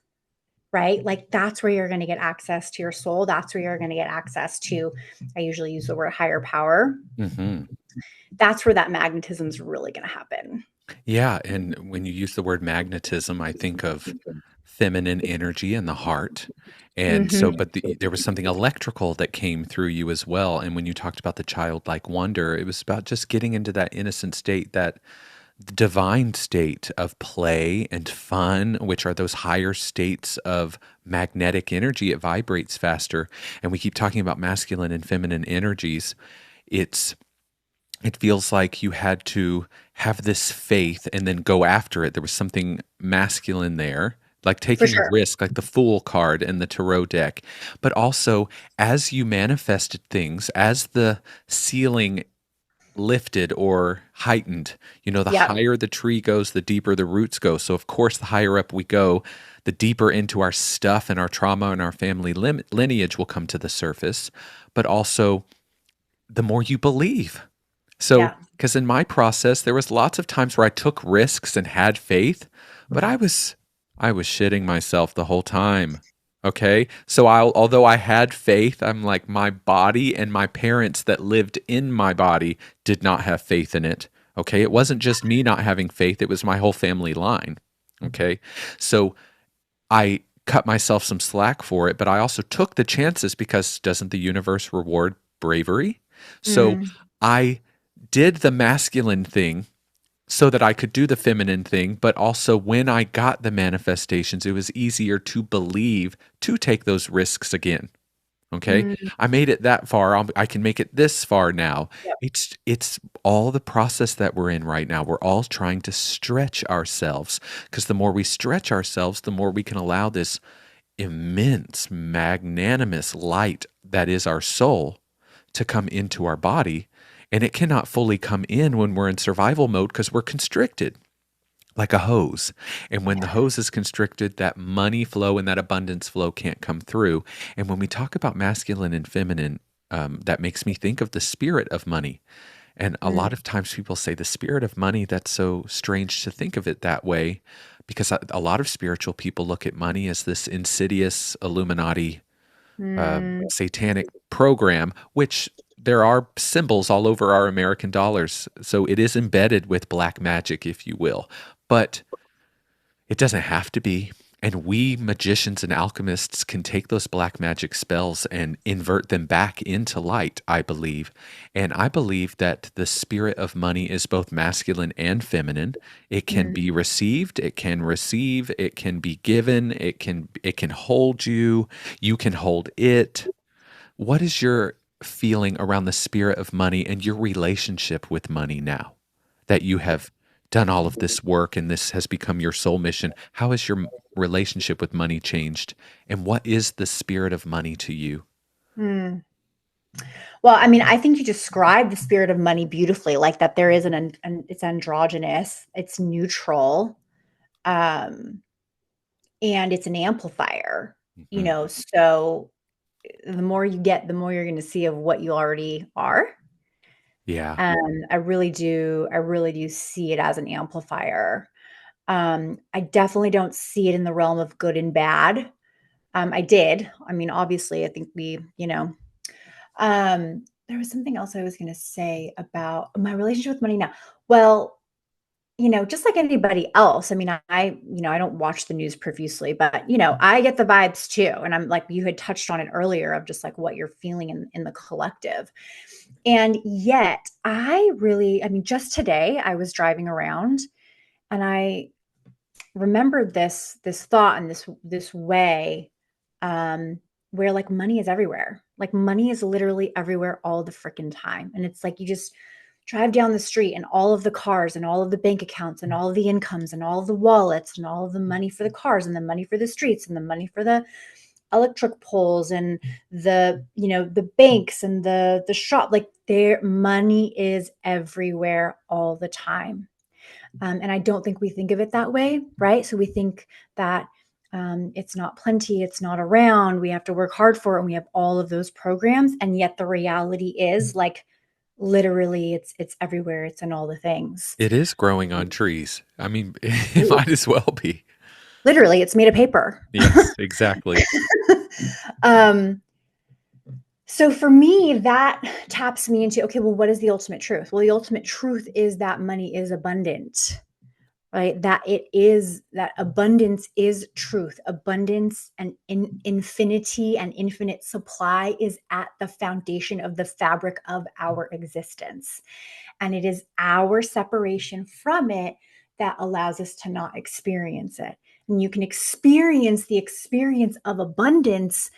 right? Like, that's where you're going to get access to your soul. That's where you're going to get access to, I usually use the word higher power. Mm-hmm. That's where that magnetism is really going to happen. Yeah. And when you use the word magnetism, I think of feminine energy in the heart. And so, but there was something electrical that came through you as well. And when you talked about the childlike wonder, it was about just getting into that innocent state, that divine state of play and fun, which are those higher states of magnetic energy. It vibrates faster. And we keep talking about masculine and feminine energies. It feels like you had to have this faith and then go after it. There was something masculine there, like taking a risk, like the Fool card in the tarot deck. But also, as you manifested things, as the ceiling lifted or heightened, the higher the tree goes, the deeper the roots go. So of course, the higher up we go, the deeper into our stuff and our trauma and our family lineage will come to the surface, but also the more you believe. So, because in my process, there was lots of times where I took risks and had faith, but I was shitting myself the whole time. Okay. So although I had faith, I'm like, my body and my parents that lived in my body did not have faith in it. Okay. It wasn't just me not having faith. It was my whole family line. Okay. So I cut myself some slack for it, but I also took the chances because doesn't the universe reward bravery? So I did the masculine thing so that I could do the feminine thing, but also when I got the manifestations, it was easier to believe to take those risks again. Okay. Mm, I made it that far. I can make it this far now. yep. It's all the process that we're in right now. We're all trying to stretch ourselves, because the more we stretch ourselves, the more we can allow this immense, magnanimous light that is our soul to come into our body. And it cannot fully come in when we're in survival mode because we're constricted like a hose. And when the hose is constricted, that money flow and that abundance flow can't come through. And when we talk about masculine and feminine, that makes me think of the spirit of money. And a Mm, lot of times people say the spirit of money, that's so strange to think of it that way, because a lot of spiritual people look at money as this insidious Illuminati mm, satanic program, which there are symbols all over our American dollars. So it is embedded with black magic, if you will. But it doesn't have to be. And we magicians and alchemists can take those black magic spells and invert them back into light, I believe. And I believe that the spirit of money is both masculine and feminine. It can mm. be received, it can receive, it can be given, it can hold you, you can hold it. What is your feeling around the spirit of money and your relationship with money now that you have done all of this work and this has become your soul mission? How has your relationship with money changed? And what is the spirit of money to you? Mm. Well, I mean, I think you described the spirit of money beautifully, like that there is it's androgynous, it's neutral, um, and it's an amplifier, Mhm. so the more you get, the more you're going to see of what you already are. Yeah, I really do see it as an amplifier. I definitely don't see it in the realm of good and bad. I did. I mean, obviously, I think there was something else I was going to say about my relationship with money now. Well, just like anybody else, I mean, I don't watch the news profusely, but, I get the vibes too. And I'm like, you had touched on it earlier of just like what you're feeling in the collective. And yet I mean, just today I was driving around and I remembered this thought and this way, um, where like money is everywhere. Like money is literally everywhere all the freaking time. And it's like you just drive down the street and all of the cars and all of the bank accounts and all of the incomes and all of the wallets and all of the money for the cars and the money for the streets and the money for the electric poles and the banks and the shop, like their money is everywhere all the time. And I don't think we think of it that way, right? So we think that it's not plenty, it's not around, we have to work hard for it, and we have all of those programs. And yet the reality is like literally it's everywhere, it's in all the things. it is growing on trees. I mean, it might as well be. Literally, it's made of paper. Yes, exactly. um, so for me, that taps me into, okay, well, what is the ultimate truth? Well, the ultimate truth is that money is abundant, right? That abundance is truth. Abundance and infinity and infinite supply is at the foundation of the fabric of our existence. And it is our separation from it that allows us to not experience it. And you can experience the experience of abundance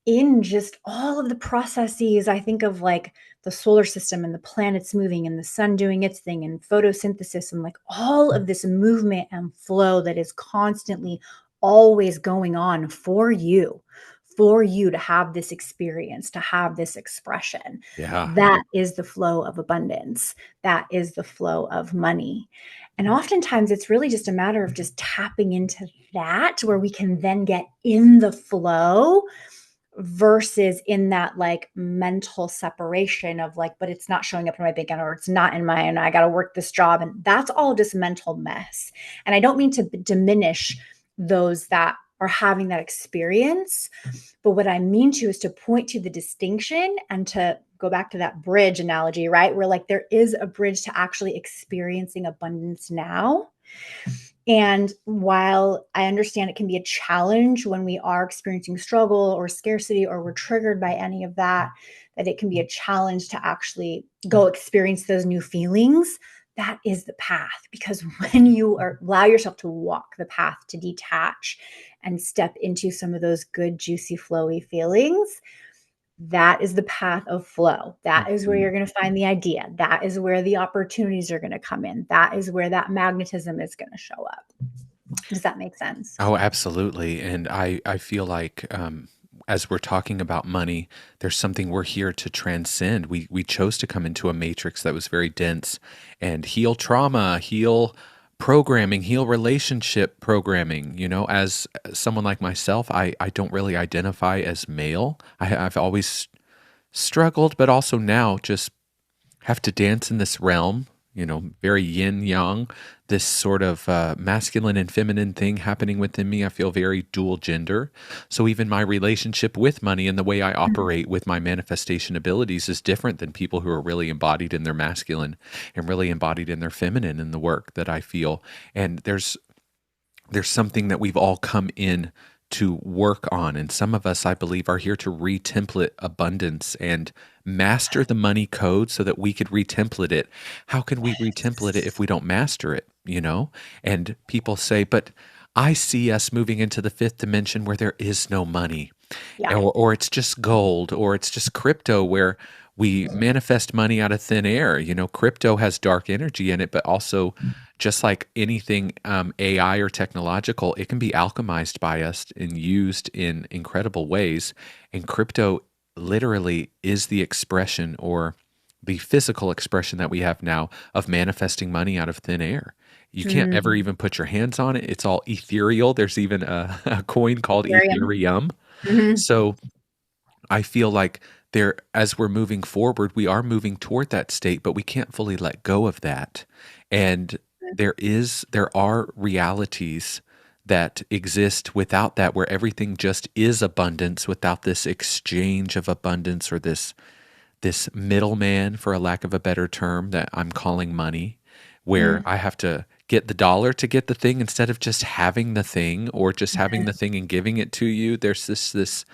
in just all of the processes. I think of like the solar system and the planets moving and the sun doing its thing and photosynthesis and like all of this movement and flow that is constantly always going on for you to have this experience, to have this expression. Yeah. That is the flow of abundance. That is the flow of money. And oftentimes it's really just a matter of just tapping into that where we can then get in the flow versus in that like mental separation of like, but it's not showing up in my bank account or it's not in my, and I got to work this job. And that's all just mental mess. And I don't mean to diminish those that are having that experience. But what I mean to is to point to the distinction and to go back to that bridge analogy, right? Where like there is a bridge to actually experiencing abundance now. And while I understand it can be a challenge when we are experiencing struggle or scarcity or we're triggered by any of that, that it can be a challenge to actually go experience those new feelings. That is the path, because when you allow yourself to walk the path, to detach and step into some of those good, juicy, flowy feelings, that is the path of flow. That is where you're going to find the idea. That is where the opportunities are going to come in. That is where that magnetism is going to show up. Does that make sense? Oh, absolutely. And I feel like as we're talking about money, there's something we're here to transcend. We chose to come into a matrix that was very dense and heal trauma, heal programming, heal relationship programming. You know, as someone like myself, I don't really identify as male. I've always struggled, but also now just have to dance in this realm, you know, very yin yang, this sort of masculine and feminine thing happening within me. I feel very dual gender. So even my relationship with money and the way I operate with my manifestation abilities is different than people who are really embodied in their masculine and really embodied in their feminine in the work that I feel. And there's something that we've all come in to work on. And some of us, I believe, are here to retemplate abundance and master the money code so that we could retemplate it. How can we retemplate it if we don't master it, you know? And people say, but I see us moving into the fifth dimension where there is no money. Yeah. Or it's just gold, or it's just crypto where we manifest money out of thin air. You know, crypto has dark energy in it, but also just like anything AI or technological, it can be alchemized by us and used in incredible ways. And crypto literally is the expression or the physical expression that we have now of manifesting money out of thin air. You can't ever even put your hands on it. It's all ethereal. There's even a coin called Ethereum. So I feel like as we're moving forward, we are moving toward that state, but we can't fully let go of that. And there are realities that exist without that, where everything just is abundance without this exchange of abundance or this middleman, for a lack of a better term, that I'm calling money, where I have to get the dollar to get the thing instead of just having the thing or just having the thing and giving it to you. There's this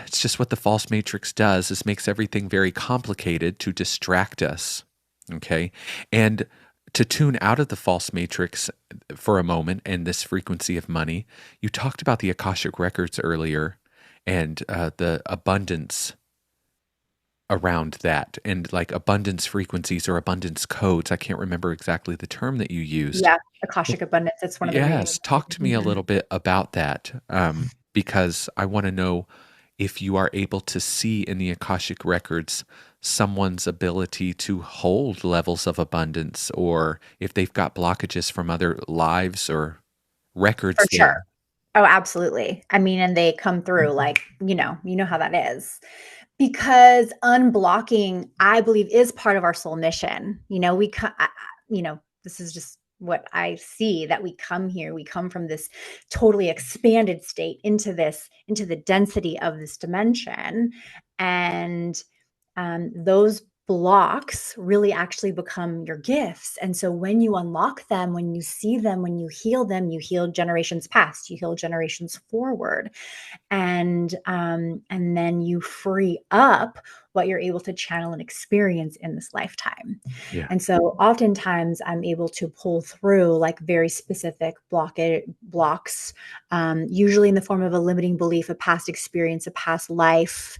it's just what the false matrix does, is makes everything very complicated to distract us. Okay. And to tune out of the false matrix for a moment and this frequency of money, you talked about the Akashic records earlier and the abundance around that, and like abundance frequencies or abundance codes. I can't remember exactly the term that you used. Yeah. Akashic abundance. It's one of the Yes. Talk to me a little bit about that, because I want to know if you are able to see in the Akashic records someone's ability to hold levels of abundance, or if they've got blockages from other lives or records For there. sure. Oh, absolutely. I mean, and they come through like, you know how that is. Because unblocking, I believe, is part of our soul mission. This is just what I see, that we come here, we come from this totally expanded state into the density of this dimension. And those blocks really actually become your gifts. And so when you unlock them, when you see them, when you heal them, you heal generations past, you heal generations forward. And then you free up what you're able to channel and experience in this lifetime. Yeah. And so oftentimes I'm able to pull through like very specific blocks, usually in the form of a limiting belief, a past experience, a past life,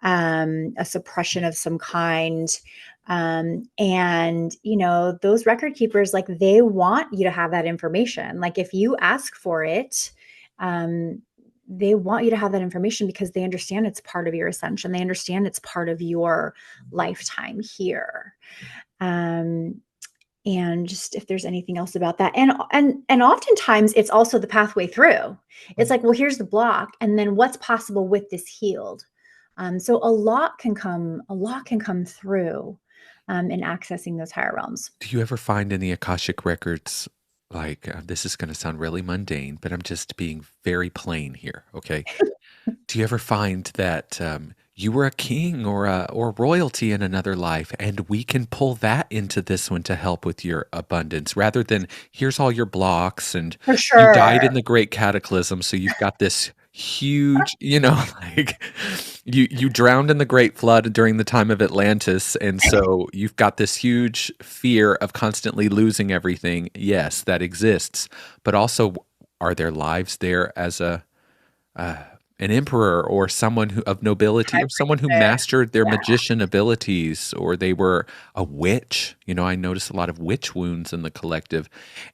a suppression of some kind. And those record keepers, like, they want you to have that information. Like, if you ask for it, they want you to have that information because they understand it's part of your ascension. They understand it's part of your lifetime here. And just if there's anything else about that. And oftentimes it's also the pathway through. It's like, well, here's the block, and then what's possible with this healed. So a lot can come through in accessing those higher realms. Do you ever find in the Akashic records, like, this is going to sound really mundane, but I'm just being very plain here, okay? Do you ever find that you were a king or royalty in another life, and we can pull that into this one to help with your abundance, rather than here's all your blocks and For you died sure. in the Great Cataclysm, so you've got this huge, like you drowned in the Great Flood during the time of Atlantis, and so you've got this huge fear of constantly losing everything. Yes, that exists, but also, are there lives there as an an emperor or someone who of nobility High or someone who priestess. mastered their Yeah, magician abilities, or they were a witch. I notice a lot of witch wounds in the collective,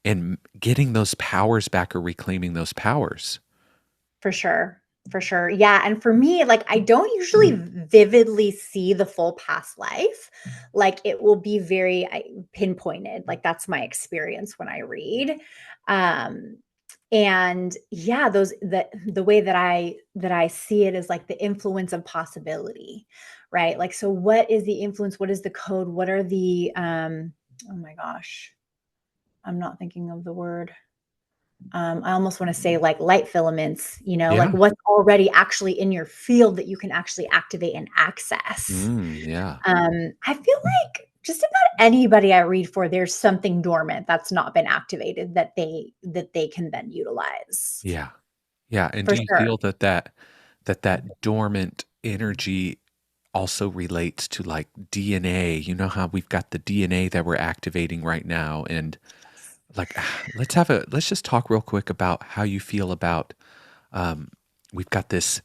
and getting those powers back or reclaiming those powers. for sure. For sure. Yeah. And for me, like, I don't usually vividly see the full past life. Like, it will be very pinpointed. Like, that's my experience when I read. Um, and yeah, the way that I see it is like the influence of possibility, right? Like, so what is the influence? What is the code? What are the, oh my gosh, I'm not thinking of the word. I almost want to say like light filaments, like Yeah. what's already actually in your field that you can actually activate and access. Yeah. I feel like just about anybody I read for, there's something dormant that's not been activated that they can then utilize. Yeah. Yeah. And For do you sure. feel that dormant energy also relates to like DNA? You know how we've got the DNA that we're activating right now, and like let's just talk real quick about how you feel about um we've got this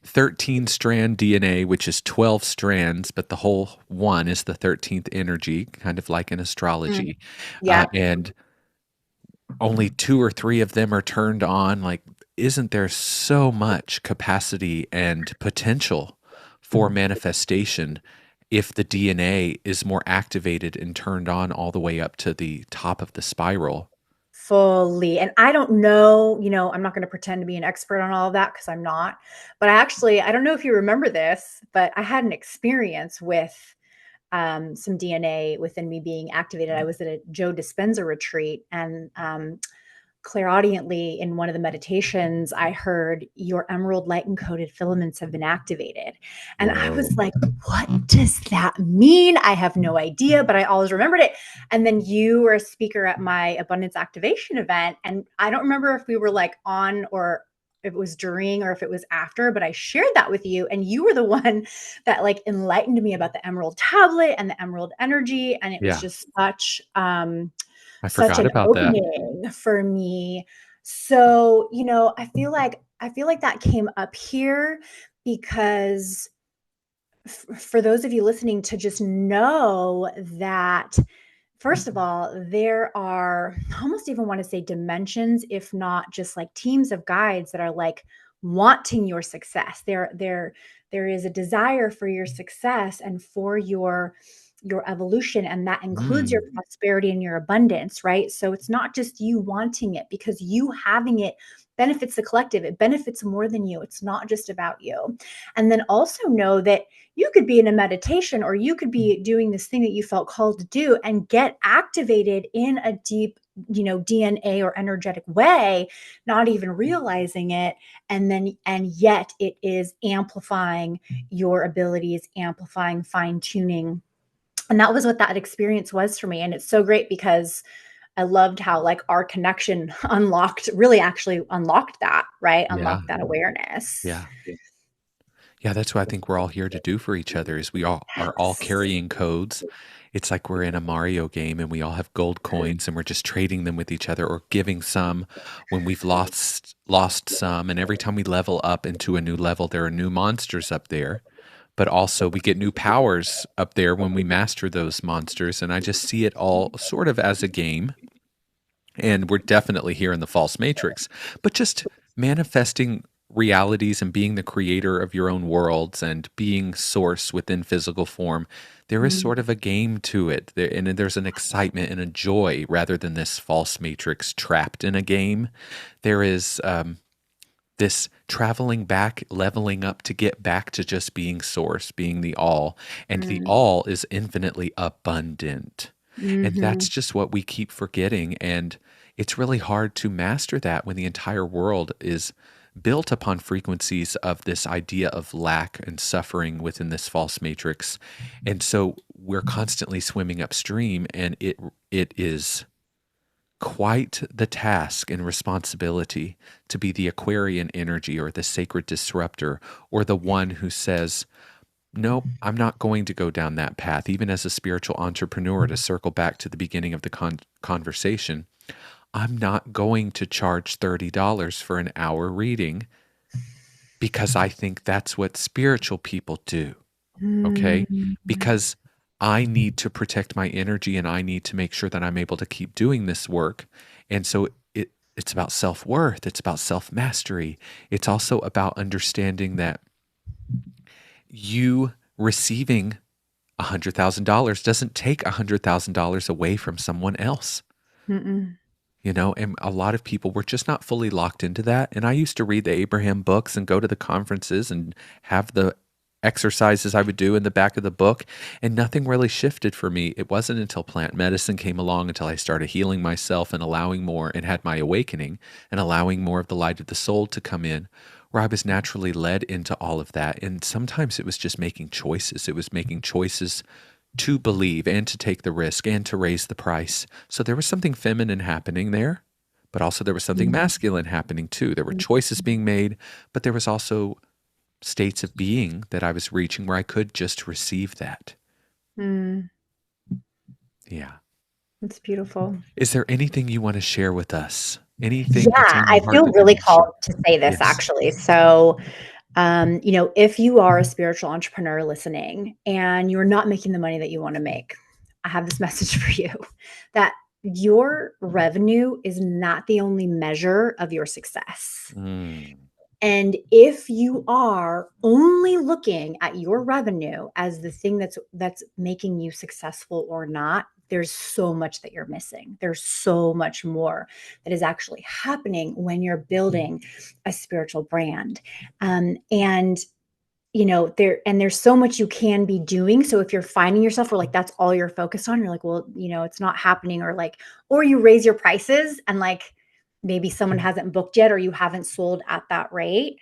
13 strand DNA, which is 12 strands, but the whole one is the 13th energy, kind of like in Mm, astrology. yeah. And only two or three of them are turned on. Like, isn't there so much capacity and potential for manifestation if the DNA is more activated and turned on all the way up to the top of the spiral? Fully. And I don't know, I'm not going to pretend to be an expert on all of that because I'm not. But I don't know if you remember this, but I had an experience with some DNA within me being activated. I was at a Joe Dispenza retreat, and clairaudiently in one of the meditations, I heard your emerald light encoded filaments have been activated. And I Whoa. was like, what does that mean? I have no idea, but I always remembered it. And then you were a speaker at my abundance activation event. And I don't remember if we were like on or if it was during or if it was after, but I shared that with you. And you were the one that like enlightened me about the emerald tablet and the emerald energy. And it was Yeah, just I such forgot an about that. opening for me. So, I feel like that came up here because for those of you listening to just know that first of all, there are I almost even want to say dimensions, if not just like teams of guides that are like wanting your success. There is a desire for your success and for your evolution, and that includes your Mm, prosperity and your abundance, right? So it's not just you wanting it, because you having it benefits the collective. It benefits more than you. It's not just about you. And then also know that you could be in a meditation or you could be doing this thing that you felt called to do and get activated in a deep, DNA or energetic way, not even realizing it. And yet it is amplifying your abilities, amplifying, fine tuning. And that was what that experience was for me. And it's so great because I loved how like our connection really actually unlocked that, right? yeah, Unlocked that awareness. yeah. Yeah, that's what I think we're all here to do for each other is we all are all Yes. carrying codes. It's like we're in a Mario game and we all have gold coins and we're just trading them with each other or giving some when we've lost some. And every time we level up into a new level, there are new monsters up there. But also we get new powers up there when we master those monsters. And I just see it all sort of as a game. And we're definitely here in the false matrix, but just manifesting realities and being the creator of your own worlds and being source within physical form. There is Mm, sort of a game to it, and there's an excitement and a joy rather than this false matrix trapped in a game. There is this traveling back, leveling up to get back to just being source, being the all, and the mm, all is infinitely abundant. And that's mhm, just what we keep forgetting. And it's really hard to master that when the entire world is built upon frequencies of this idea of lack and suffering within this false matrix. And so we're constantly swimming upstream, and it is quite the task and responsibility to be the Aquarian energy or the sacred disruptor or the one who says, nope, I'm not going to go down that path. Even as a spiritual entrepreneur, to circle back to the beginning of the conversation, I'm not going to charge $30 for an hour reading because I think that's what spiritual people do. Okay? Mm. Because I need to protect my energy and I need to make sure that I'm able to keep doing this work. And so it's about self-worth, it's about self-mastery. It's also about understanding that you receiving $100,000 doesn't take $100,000 away from someone else. Mm-mm. And a lot of people were just not fully locked into that. And I used to read the Abraham books and go to the conferences and have the exercises I would do in the back of the book, and nothing really shifted for me. It wasn't until plant medicine came along, until I started healing myself and allowing more and had my awakening and allowing more of the light of the soul to come in, where I was naturally led into all of that. And sometimes it was just making choices. It was making choices to believe and to take the risk and to raise the price. So there was something feminine happening there, but also there was something masculine happening too. There were choices being made, but there was also states of being that I was reaching where I could just receive that. Mm. Yeah. It's beautiful. Is there anything you want to share with us? Anything that's Yeah, on I your heart feel that we really need to share? called to say this Yes. actually. So, if you are a spiritual entrepreneur listening and you're not making the money that you want to make, I have this message for you that your revenue is not the only measure of your success. Mm. And if you are only looking at your revenue as the thing that's making you successful or not, there's so much that you're missing. There's so much more that is actually happening when you're building a spiritual brand. And there's so much you can be doing. So if you're finding yourself where like that's all you're focused on, you're like, well, it's not happening, or you raise your prices and like maybe someone hasn't booked yet or you haven't sold at that rate.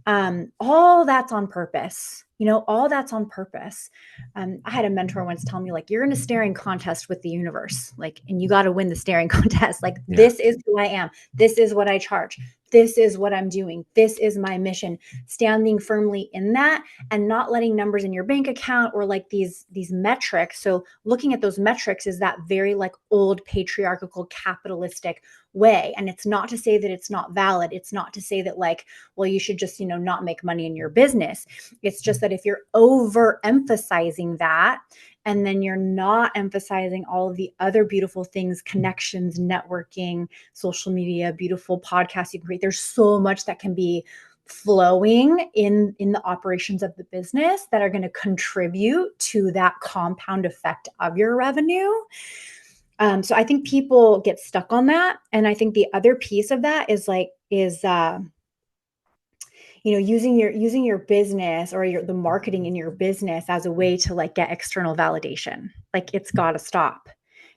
All that's on purpose. All that's on purpose. I had a mentor once tell me, like, you're in a staring contest with the universe, like, and you got to win the staring contest. Like, Yeah. this is who I am. This is what I charge. This is what I'm doing. This is my mission. Standing firmly in that and not letting numbers in your bank account or like these metrics. So looking at those metrics is that very like old patriarchal capitalistic way. And it's not to say that it's not valid. It's not to say that like, well, you should just, not make money in your business. It's just that if you're overemphasizing that, and then you're not emphasizing all of the other beautiful things, connections, networking, social media, beautiful podcasts you can create. There's so much that can be flowing in the operations of the business that are going to contribute to that compound effect of your revenue. So I think people get stuck on that. And I think the other piece of that is using your business or the marketing in your business as a way to like get external validation. Like it's got to stop,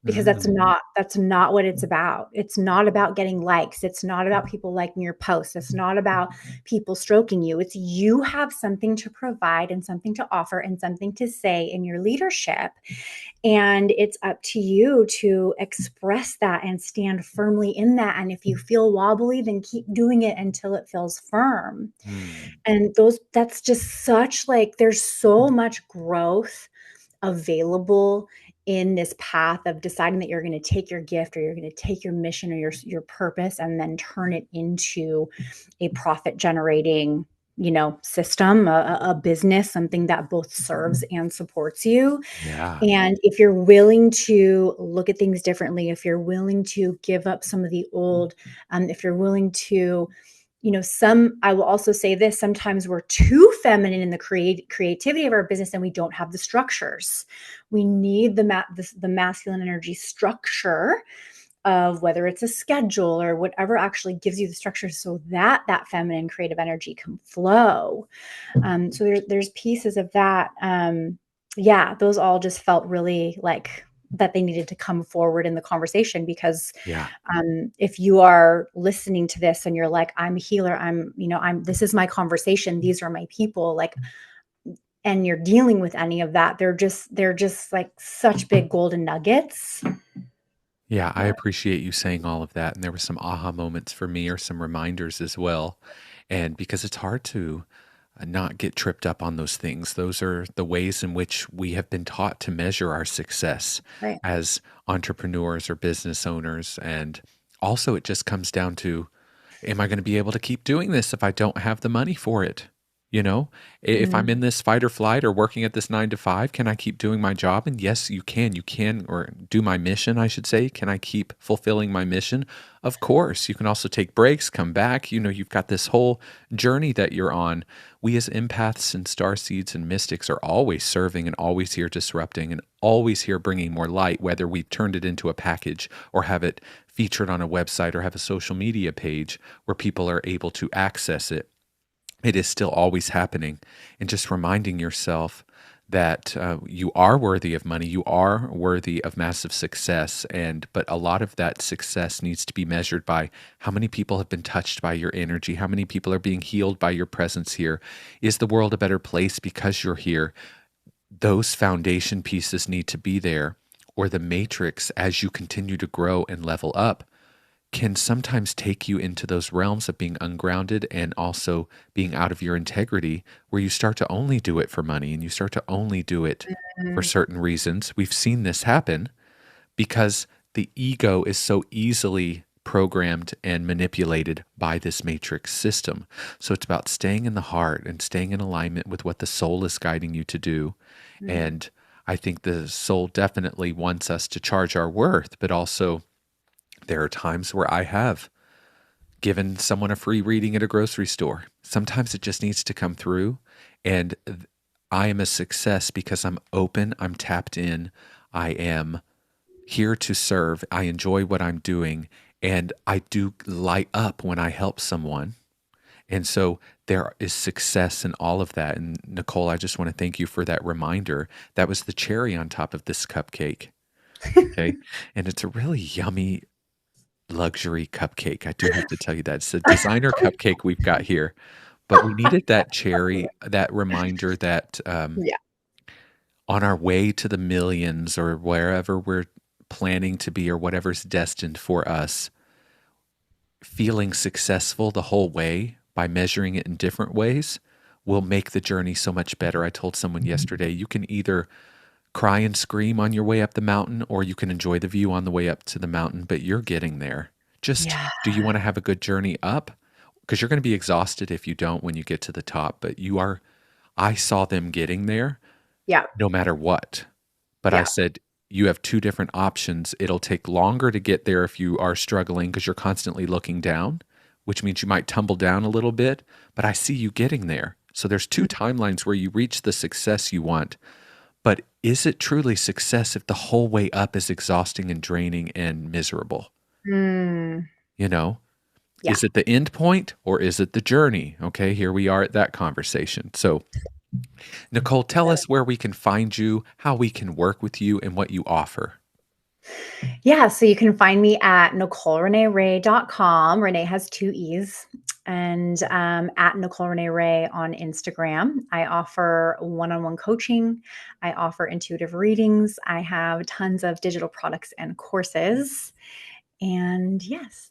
because that's not what it's about. It's not about getting likes. It's not about people liking your posts. It's not about people stroking you. It's you have something to provide and something to offer and something to say in your leadership. And it's up to you to express that and stand firmly in that. And if you feel wobbly, then keep doing it until it feels firm. And that's just such like, there's so much growth available in this path of deciding that you're going to take your gift or you're going to take your mission or your purpose and then turn it into a profit generating system, a business, something that both serves and supports you. Yeah. And if you're willing to look at things differently, if you're willing to give up some of the old, if you're willing to, I will also say this, sometimes we're too feminine in the creativity of our business and we don't have the structures. We need the masculine energy structure of whether it's a schedule or whatever actually gives you the structure so that feminine creative energy can flow. So there's pieces of that. Those all just felt really like that they needed to come forward in the conversation, because if you are listening to this and you're like, I'm a healer, this is my conversation, these are my people, like, and you're dealing with any of that, they're just like such big golden nuggets. Yeah, I appreciate you saying all of that. And there were some aha moments for me, or some reminders as well. And because it's hard to not get tripped up on those things. Those are the ways in which we have been taught to measure our success Right. as entrepreneurs or business owners. And also it just comes down to am I going to be able to keep doing this if I don't have the money for it? You know, if I'm Mm. in this fight or flight or working at this 9 to 5, can I keep doing my job? And yes, you can, or do my mission, I should say. Can I keep fulfilling my mission? Of course. You can also take breaks, come back. You know, you've got this whole journey that you're on. We as empaths and starseeds and mystics are always serving and always here disrupting and always here bringing more light, whether we've turned it into a package or have it featured on a website or have a social media page where people are able to access it. It is still always happening. And just reminding yourself that you are worthy of money, you are worthy of massive success, but a lot of that success needs to be measured by how many people have been touched by your energy, how many people are being healed by your presence here. Is the world a better place because you're here? Those foundation pieces need to be there, or the matrix, as you continue to grow and level up, can sometimes take you into those realms of being ungrounded and also being out of your integrity, where you start to only do it for money and you start to only do it for Mm. certain reasons. We've seen this happen because the ego is so easily programmed and manipulated by this matrix system. So it's about staying in the heart and staying in alignment with what the soul is guiding you to do. Mm. And I think the soul definitely wants us to charge our worth, but also there are times where I have given someone a free reading at a grocery store. Sometimes it just needs to come through, and I am a success because I'm open, I'm tapped in, I am here to serve, I enjoy what I'm doing, and I do light up when I help someone. And so there is success in all of that. And Nicole, I just want to thank you for that reminder. That was the cherry on top of this cupcake. Okay. And it's a really yummy luxury cupcake. I do have to tell you that. It's a designer cupcake we've got here, but we needed that cherry, that reminder that Yeah. on our way to the millions or wherever we're planning to be or whatever's destined for us, feeling successful the whole way by measuring it in different ways will make the journey so much better. I told someone yesterday, you can either cry and scream on your way up the mountain, or you can enjoy the view on the way up to the mountain, but you're getting there. Just, Yeah. do you want to have a good journey up? Because you're going to be exhausted if you don't when you get to the top, but I saw them getting there Yeah. no matter what. But I Yeah. said, you have two different options. It'll take longer to get there if you are struggling because you're constantly looking down, which means you might tumble down a little bit, but I see you getting there. So there's two timelines where you reach the success you want. But is it truly success if the whole way up is exhausting and draining and miserable? Mm. You know, Yeah. is it the end point or is it the journey? Okay, here we are at that conversation. So, Nicole, tell us where we can find you, how we can work with you, and what you offer. Yeah, so you can find me at NicoleReneeRay.com. Renee has 2 E's. And at Nicole Renee Ray on Instagram. I offer one-on-one coaching. I offer intuitive readings. I have tons of digital products and courses. And yes,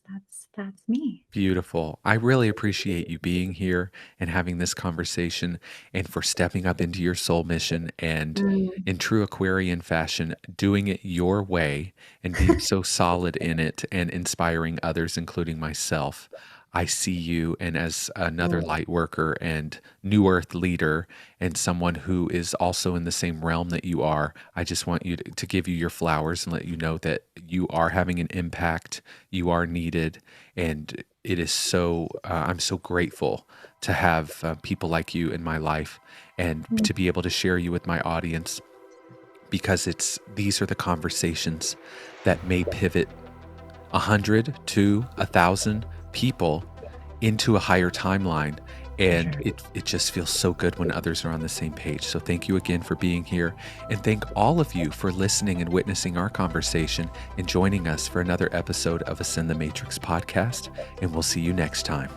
that's me. Beautiful. I really appreciate you being here and having this conversation and for stepping up into your soul mission and Mm. in true Aquarian fashion, doing it your way and being so solid in it and inspiring others, including myself. I see you, and as another Mm. light worker and New Earth leader and someone who is also in the same realm that you are, I just want you to give you your flowers and let you know that you are having an impact, you are needed, and it is so, I'm so grateful to have people like you in my life and to be able to share you with my audience, because these are the conversations that may pivot 100 to 1,000 people into a higher timeline. And Sure. it just feels so good when others are on the same page. So thank you again for being here. And thank all of you for listening and witnessing our conversation and joining us for another episode of Ascend the Matrix podcast. And we'll see you next time.